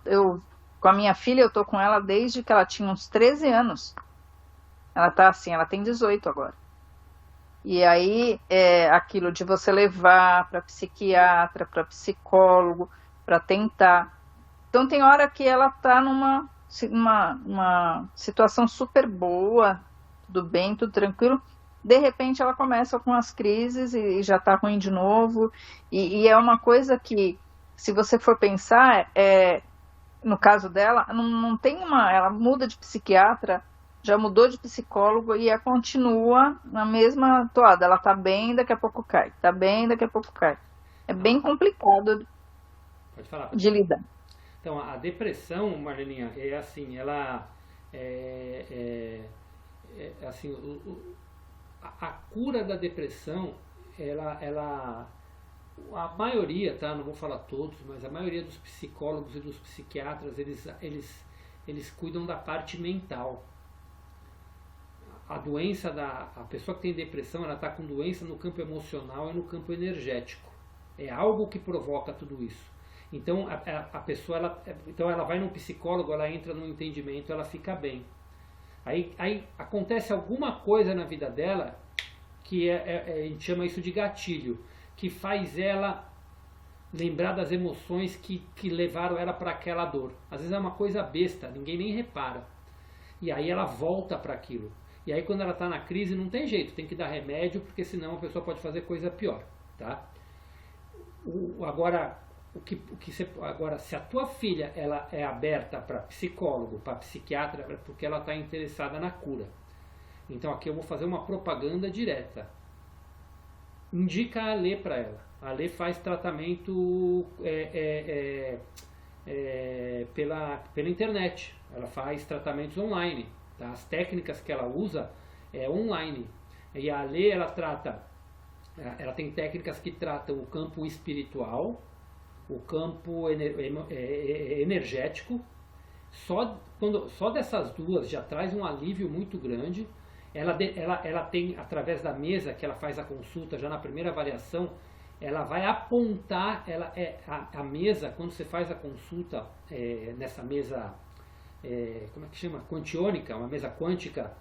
com a minha filha, eu estou com ela desde que ela tinha uns 13 anos. Ela tá assim, ela tem 18 agora. E aí, aquilo de você levar para psiquiatra, para psicólogo, para tentar. Então, tem hora que ela está numa situação super boa, tudo bem, tudo tranquilo. De repente, ela começa com as crises e já está ruim de novo. E é uma coisa que, se você for pensar, no caso dela, não tem ela muda de psiquiatra, já mudou de psicólogo e ela continua na mesma toada. Ela tá bem, daqui a pouco cai. Tá bem, daqui a pouco cai. É bem complicado de lidar. Então, a depressão, Marleninha, é assim, ela assim, a cura da depressão, a maioria, tá? Não vou falar todos, mas a maioria dos psicólogos e dos psiquiatras, eles cuidam da parte mental. A doença a pessoa que tem depressão, ela está com doença no campo emocional e no campo energético. É algo que provoca tudo isso. Então a pessoa, então ela vai num psicólogo, ela entra no entendimento, ela fica bem. Aí acontece alguma coisa na vida dela que a gente chama isso de gatilho, que faz ela lembrar das emoções que levaram ela para aquela dor. Às vezes é uma coisa besta, ninguém nem repara. E aí ela volta para aquilo. E aí quando ela está na crise não tem jeito, tem que dar remédio, porque senão a pessoa pode fazer coisa pior, tá? Agora, agora, se a tua filha ela é aberta para psicólogo, para psiquiatra, é porque ela está interessada na cura. Então aqui eu vou fazer uma propaganda direta. Indica a Alê para ela. A Alê faz tratamento pela internet. Ela faz tratamentos online. Tá? As técnicas que ela usa é online. E a Alê, ela tem técnicas que tratam o campo espiritual, o campo energético. Só dessas duas já traz um alívio muito grande. Ela tem, através da mesa que ela faz a consulta, já na primeira avaliação, ela vai apontar a mesa, quando você faz a consulta nessa mesa como é que chama? Quantiônica, uma mesa quântica,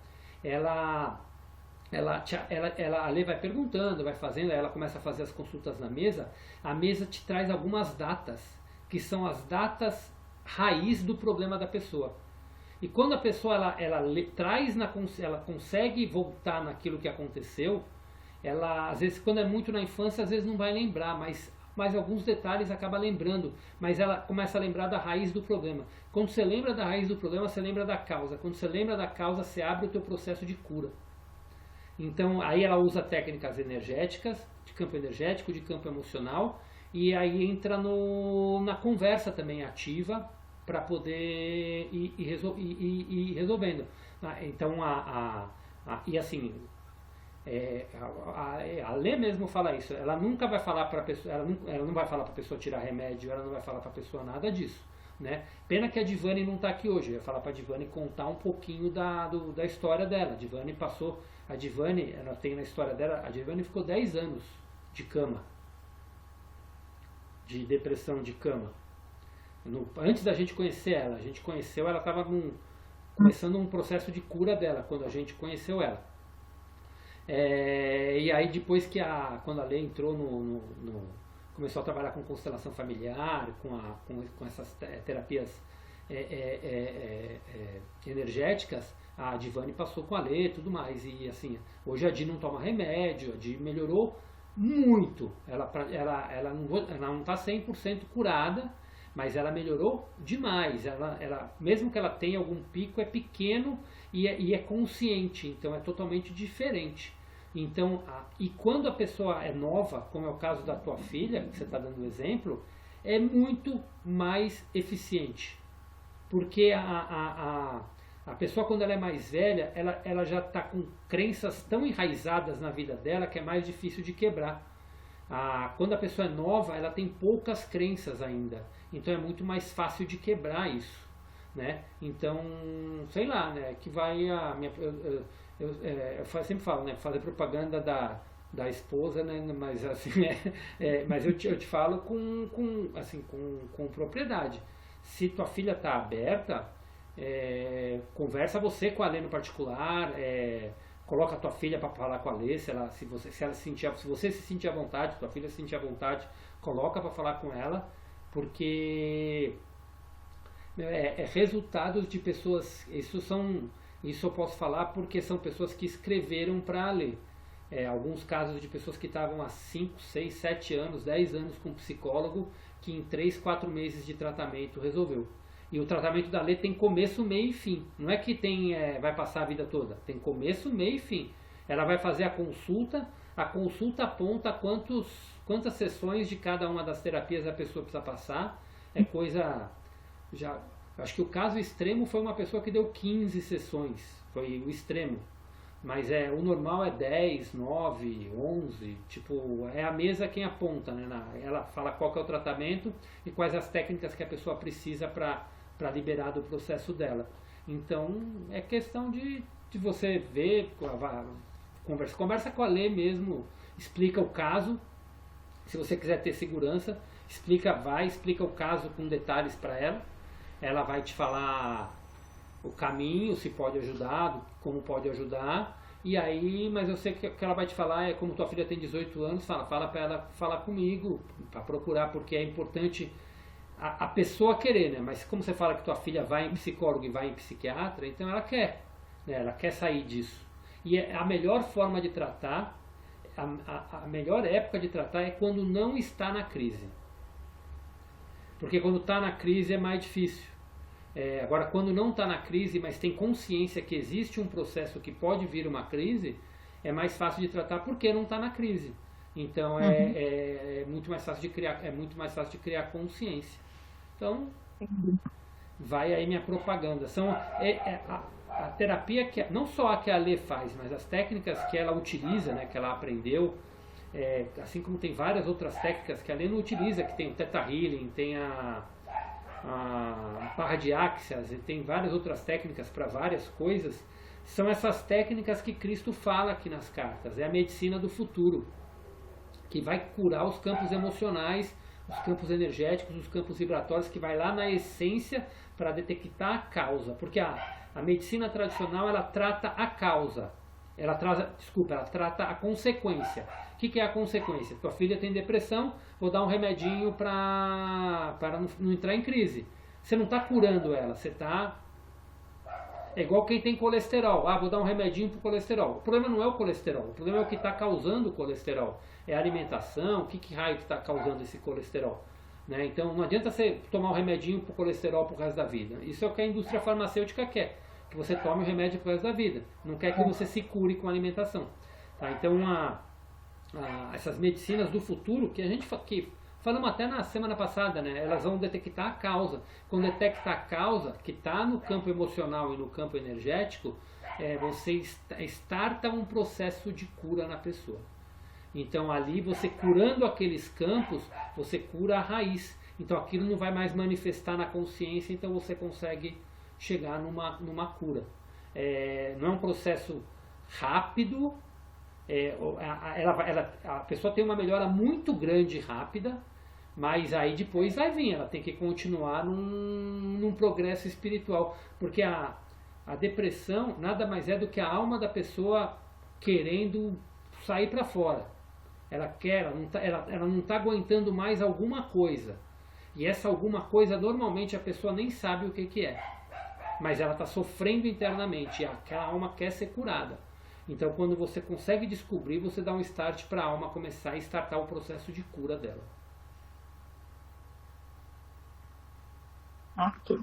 a Lê vai perguntando, vai fazendo, aí ela começa a fazer as consultas na mesa, a mesa te traz algumas datas, que são as datas raiz do problema da pessoa. E quando a pessoa ela consegue voltar naquilo que aconteceu, ela às vezes quando é muito na infância, às vezes não vai lembrar, mas alguns detalhes acaba lembrando, mas ela começa a lembrar da raiz do problema. Quando você lembra da raiz do problema, você lembra da causa. Quando você lembra da causa, você abre o teu processo de cura. Então, aí ela usa técnicas energéticas, de campo energético, de campo emocional, e aí entra na conversa também ativa para poder ir resolvendo. Então, e assim, a Lê mesmo fala isso, ela nunca vai falar para a pessoa, ela não vai falar para a pessoa tirar remédio, ela não vai falar para a pessoa nada disso. Né? Pena que a Divani não está aqui hoje. Eu ia falar para a Divani contar um pouquinho da história dela. A Divani, ela tem na história dela, a Divani ficou 10 anos de cama, de depressão de cama. Antes da gente conhecer ela, a gente conheceu, ela estava começando um processo de cura dela, quando a gente conheceu ela. E aí depois quando a Lê entrou começou a trabalhar com constelação familiar, com essas terapias energéticas, a Divani passou com a Lê e tudo mais. E assim, hoje a Di não toma remédio, a Di melhorou muito. Ela não está 100% curada, mas ela melhorou demais. Mesmo que ela tenha algum pico, é pequeno e é consciente, então é totalmente diferente. Então, e quando a pessoa é nova, como é o caso da tua filha, que você está dando exemplo, é muito mais eficiente. Porque a pessoa, quando ela é mais velha, ela já está com crenças tão enraizadas na vida dela que é mais difícil de quebrar. Quando a pessoa é nova, ela tem poucas crenças ainda. Então é muito mais fácil de quebrar isso. Né? Então, sei lá, né? Que vai eu sempre falo, né? Fazer propaganda da esposa, né? Mas assim, mas eu te falo com propriedade. Se tua filha está aberta, conversa você com a Lê no particular, coloca a tua filha para falar com a Lê, se você se sentir à vontade, tua filha se sentir à vontade, coloca para falar com ela, porque resultados de pessoas, isso eu posso falar porque são pessoas que escreveram para ler. Alguns casos de pessoas que estavam há 5, 6, 7 anos, 10 anos com um psicólogo, que em 3, 4 meses de tratamento resolveu. E o tratamento da Lê tem começo, meio e fim. Não é que vai passar a vida toda. Tem começo, meio e fim. Ela vai fazer a consulta aponta quantas sessões de cada uma das terapias a pessoa precisa passar. Acho que o caso extremo foi uma pessoa que deu 15 sessões, foi o extremo, mas o normal é 10, 9, 11, tipo, é a mesa quem aponta, né? Ela fala qual que é o tratamento e quais as técnicas que a pessoa precisa para liberar do processo dela. Então é questão de você ver, conversa com a Lê mesmo, explica o caso, se você quiser ter segurança, explica o caso com detalhes para ela. Ela vai te falar o caminho, se pode ajudar, como pode ajudar. E aí, mas eu sei que o que ela vai te falar como tua filha tem 18 anos, fala para ela falar comigo, para procurar, porque é importante a pessoa querer, né? Mas como você fala que tua filha vai em psicólogo e vai em psiquiatra, então ela quer, né? Ela quer sair disso. E a melhor forma de tratar, a melhor época de tratar é quando não está na crise. Porque quando está na crise é mais difícil. Agora, quando não está na crise, mas tem consciência que existe um processo que pode vir uma crise, é mais fácil de tratar porque não está na crise. Então é muito mais fácil de criar consciência. Então, vai aí minha propaganda. A terapia não só a que a Lê faz, mas as técnicas que ela utiliza, né, que ela aprendeu, assim como tem várias outras técnicas que a Lê não utiliza, que tem o Theta Healing, tem a barra de Áxias, e tem várias outras técnicas para várias coisas, são essas técnicas que Cristo fala aqui nas cartas. É a medicina do futuro, que vai curar os campos emocionais os campos energéticos, os campos vibratórios, que vai lá na essência para detectar a causa. Porque a medicina tradicional, ela trata a causa. Ela trata a consequência. O que é a consequência? Tua filha tem depressão, vou dar um remedinho para não entrar em crise. Você não está curando ela, você está... É igual quem tem colesterol. Vou dar um remedinho para o colesterol. O problema não é o colesterol, o problema é o que está causando o colesterol. É a alimentação, que raio que está causando esse colesterol. Né? Então não adianta você tomar um remedinho para o colesterol pro resto da vida. Isso é o que a indústria farmacêutica quer. Que você tome o remédio pro resto da vida. Não quer que você se cure com a alimentação. Tá? Então essas medicinas do futuro, que a gente falamos até na semana passada, né? Elas vão detectar a causa. Quando detecta a causa, que está no campo emocional e no campo energético, você starta um processo de cura na pessoa. Então ali, você curando aqueles campos, você cura a raiz. Então aquilo não vai mais manifestar na consciência, então você consegue chegar numa cura. Não é um processo rápido, a pessoa tem uma melhora muito grande e rápida, mas aí depois vai vir, ela tem que continuar num progresso espiritual, porque a depressão nada mais é do que a alma da pessoa querendo sair para fora. Ela não está aguentando mais alguma coisa, e essa alguma coisa normalmente a pessoa nem sabe o que é, mas ela está sofrendo internamente, e aquela alma quer ser curada. Então quando você consegue descobrir, você dá um start para a alma começar a startar o processo de cura dela. Ok.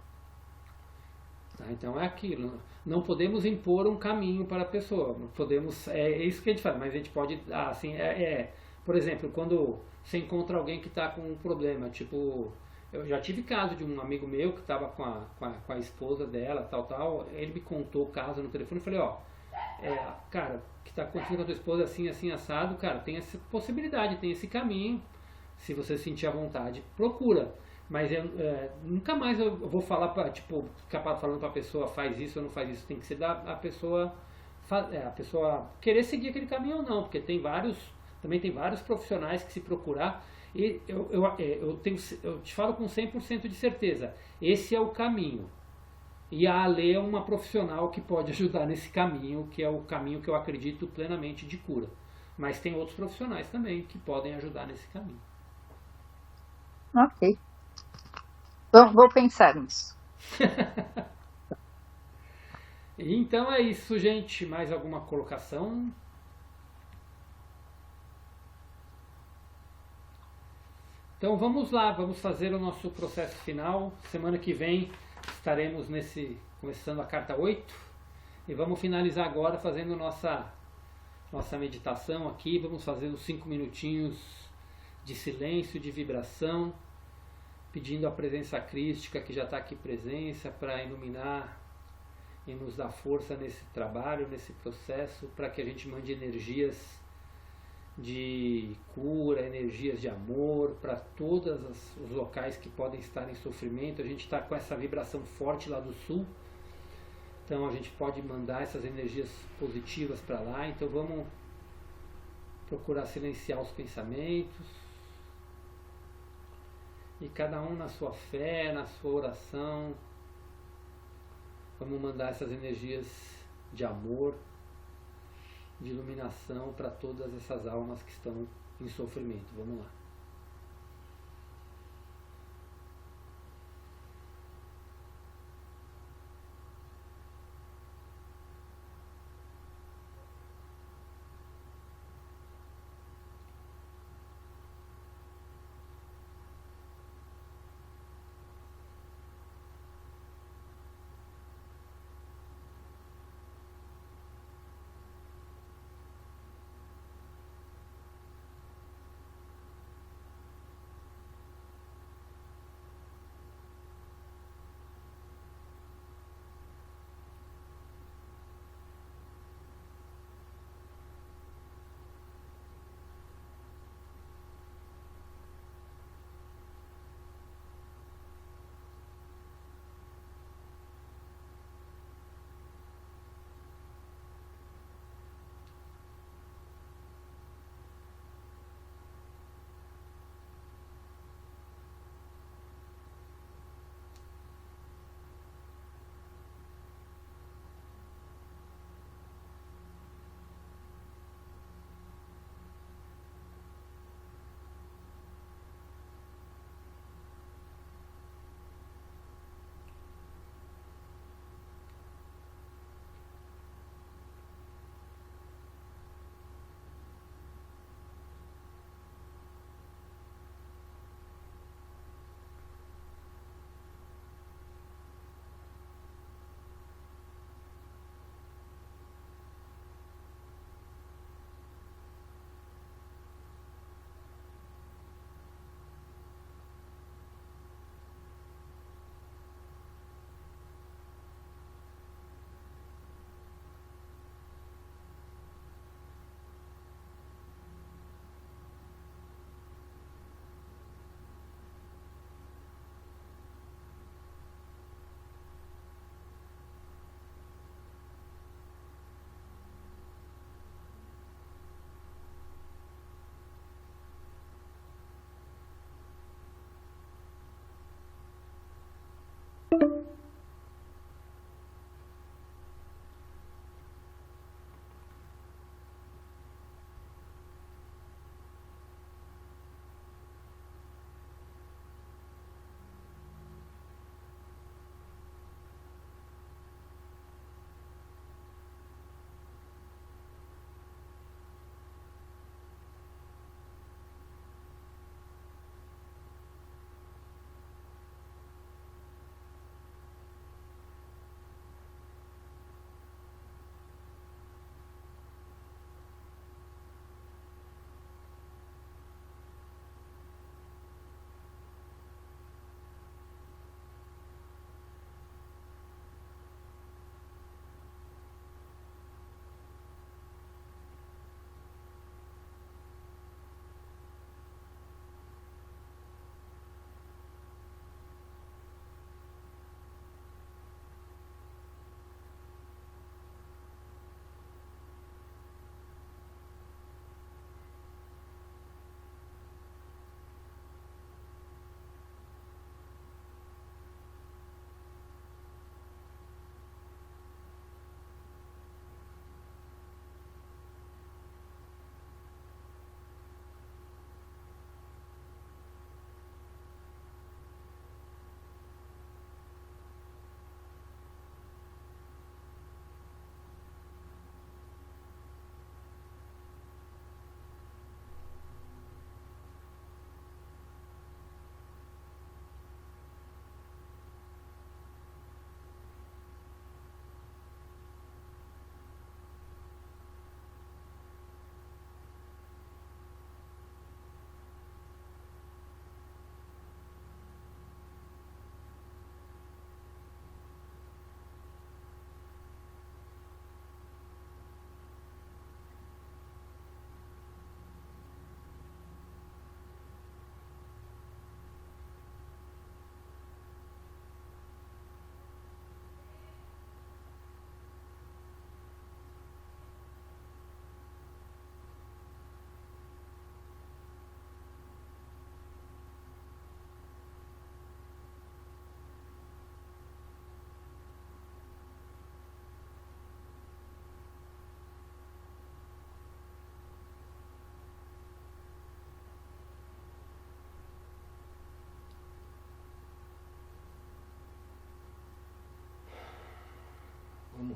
Tá, então é aquilo. Não podemos impor um caminho para a pessoa. Podemos, é isso que a gente faz, mas a gente pode, assim, por exemplo, quando você encontra alguém que está com um problema, tipo, eu já tive caso de um amigo meu que estava com a esposa dela, tal, ele me contou o caso no telefone, eu falei, cara, que está acontecendo com a tua esposa assim, assado, cara, tem essa possibilidade, tem esse caminho, se você sentir à vontade, procura. Mas nunca mais eu vou falar ficar falando para a pessoa faz isso ou não faz isso. Tem que ser a pessoa querer seguir aquele caminho ou não, porque também tem vários profissionais que, se procurar, e eu te falo com 100% de certeza, esse é o caminho. E a Ale é uma profissional que pode ajudar nesse caminho, que é o caminho que eu acredito plenamente de cura. Mas tem outros profissionais também que podem ajudar nesse caminho. Ok. Então, vou pensar nisso. Então é isso, gente. Mais alguma colocação? Então vamos lá, vamos fazer o nosso processo final. Semana que vem estaremos começando a carta 8 e vamos finalizar agora fazendo nossa meditação aqui. Vamos fazer uns 5 minutinhos de silêncio, de vibração, pedindo a presença crística que já está aqui presença para iluminar e nos dar força nesse trabalho, nesse processo, para que a gente mande energias de cura, energias de amor para todos os locais que podem estar em sofrimento. A gente está com essa vibração forte lá do sul, então a gente pode mandar essas energias positivas para lá. Então vamos procurar silenciar os pensamentos, e cada um na sua fé, na sua oração, vamos mandar essas energias de amor, de iluminação para todas essas almas que estão em sofrimento. Vamos lá.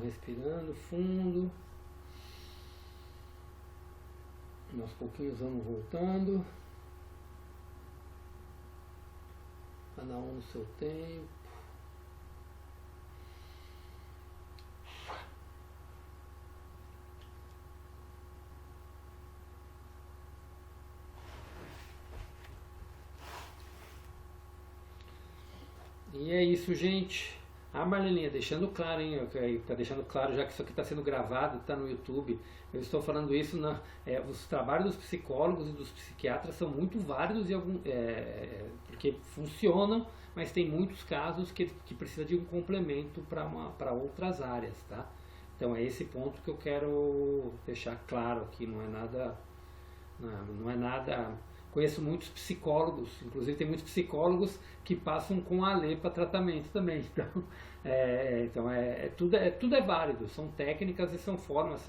respirando fundo. Aos pouquinhos vamos voltando. Cada um no seu tempo. E é isso, gente. Ah, Marleninha, deixando claro, hein? Tá deixando claro, já que isso aqui está sendo gravado, está no YouTube. Eu estou falando isso, os trabalhos dos psicólogos e dos psiquiatras são muito válidos porque funcionam, mas tem muitos casos que precisa de um complemento para outras áreas, tá? Então é esse ponto que eu quero deixar claro aqui, não é nada. Conheço muitos psicólogos, inclusive tem muitos psicólogos que passam com ALE para tratamento também. Então, tudo é válido, são técnicas e são formas,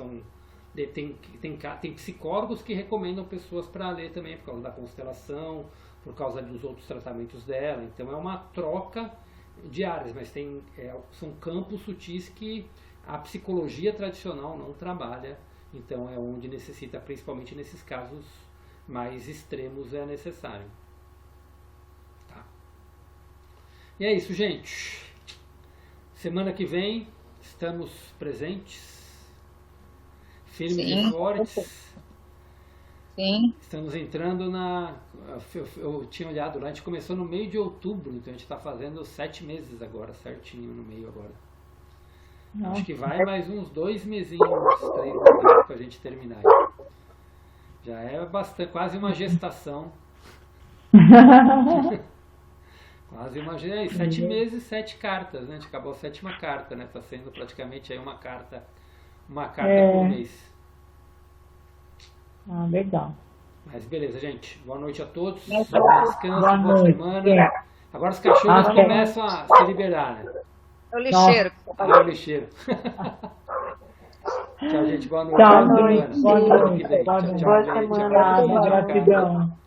tem psicólogos que recomendam pessoas para ALE também, por causa da constelação, por causa dos outros tratamentos dela. Então é uma troca de áreas, mas são campos sutis que a psicologia tradicional não trabalha, então é onde necessita, principalmente nesses casos mais extremos, é necessário. Tá. E é isso, gente. Semana que vem estamos presentes, firmes e fortes. Sim. Estamos entrando eu tinha olhado lá, a gente começou no meio de outubro, então a gente está fazendo 7 meses agora, certinho no meio agora. Nossa. Acho que vai mais uns 2 mesinhos, 3 meses para a gente terminar. Já é quase uma gestação. Quase uma gestação. 7 meses, 7 cartas, né? A gente acabou a 7ª carta, né? Tá sendo praticamente aí uma carta por mês. Ah, legal. Mas beleza, gente. Boa noite a todos. Bom descanso, boa semana. Agora os cachorros começam a se liberar, né? É o lixeiro. É o lixeiro. Tchau, gente. Boa noite. Boa noite. Boa noite. Boa semana. Gratidão.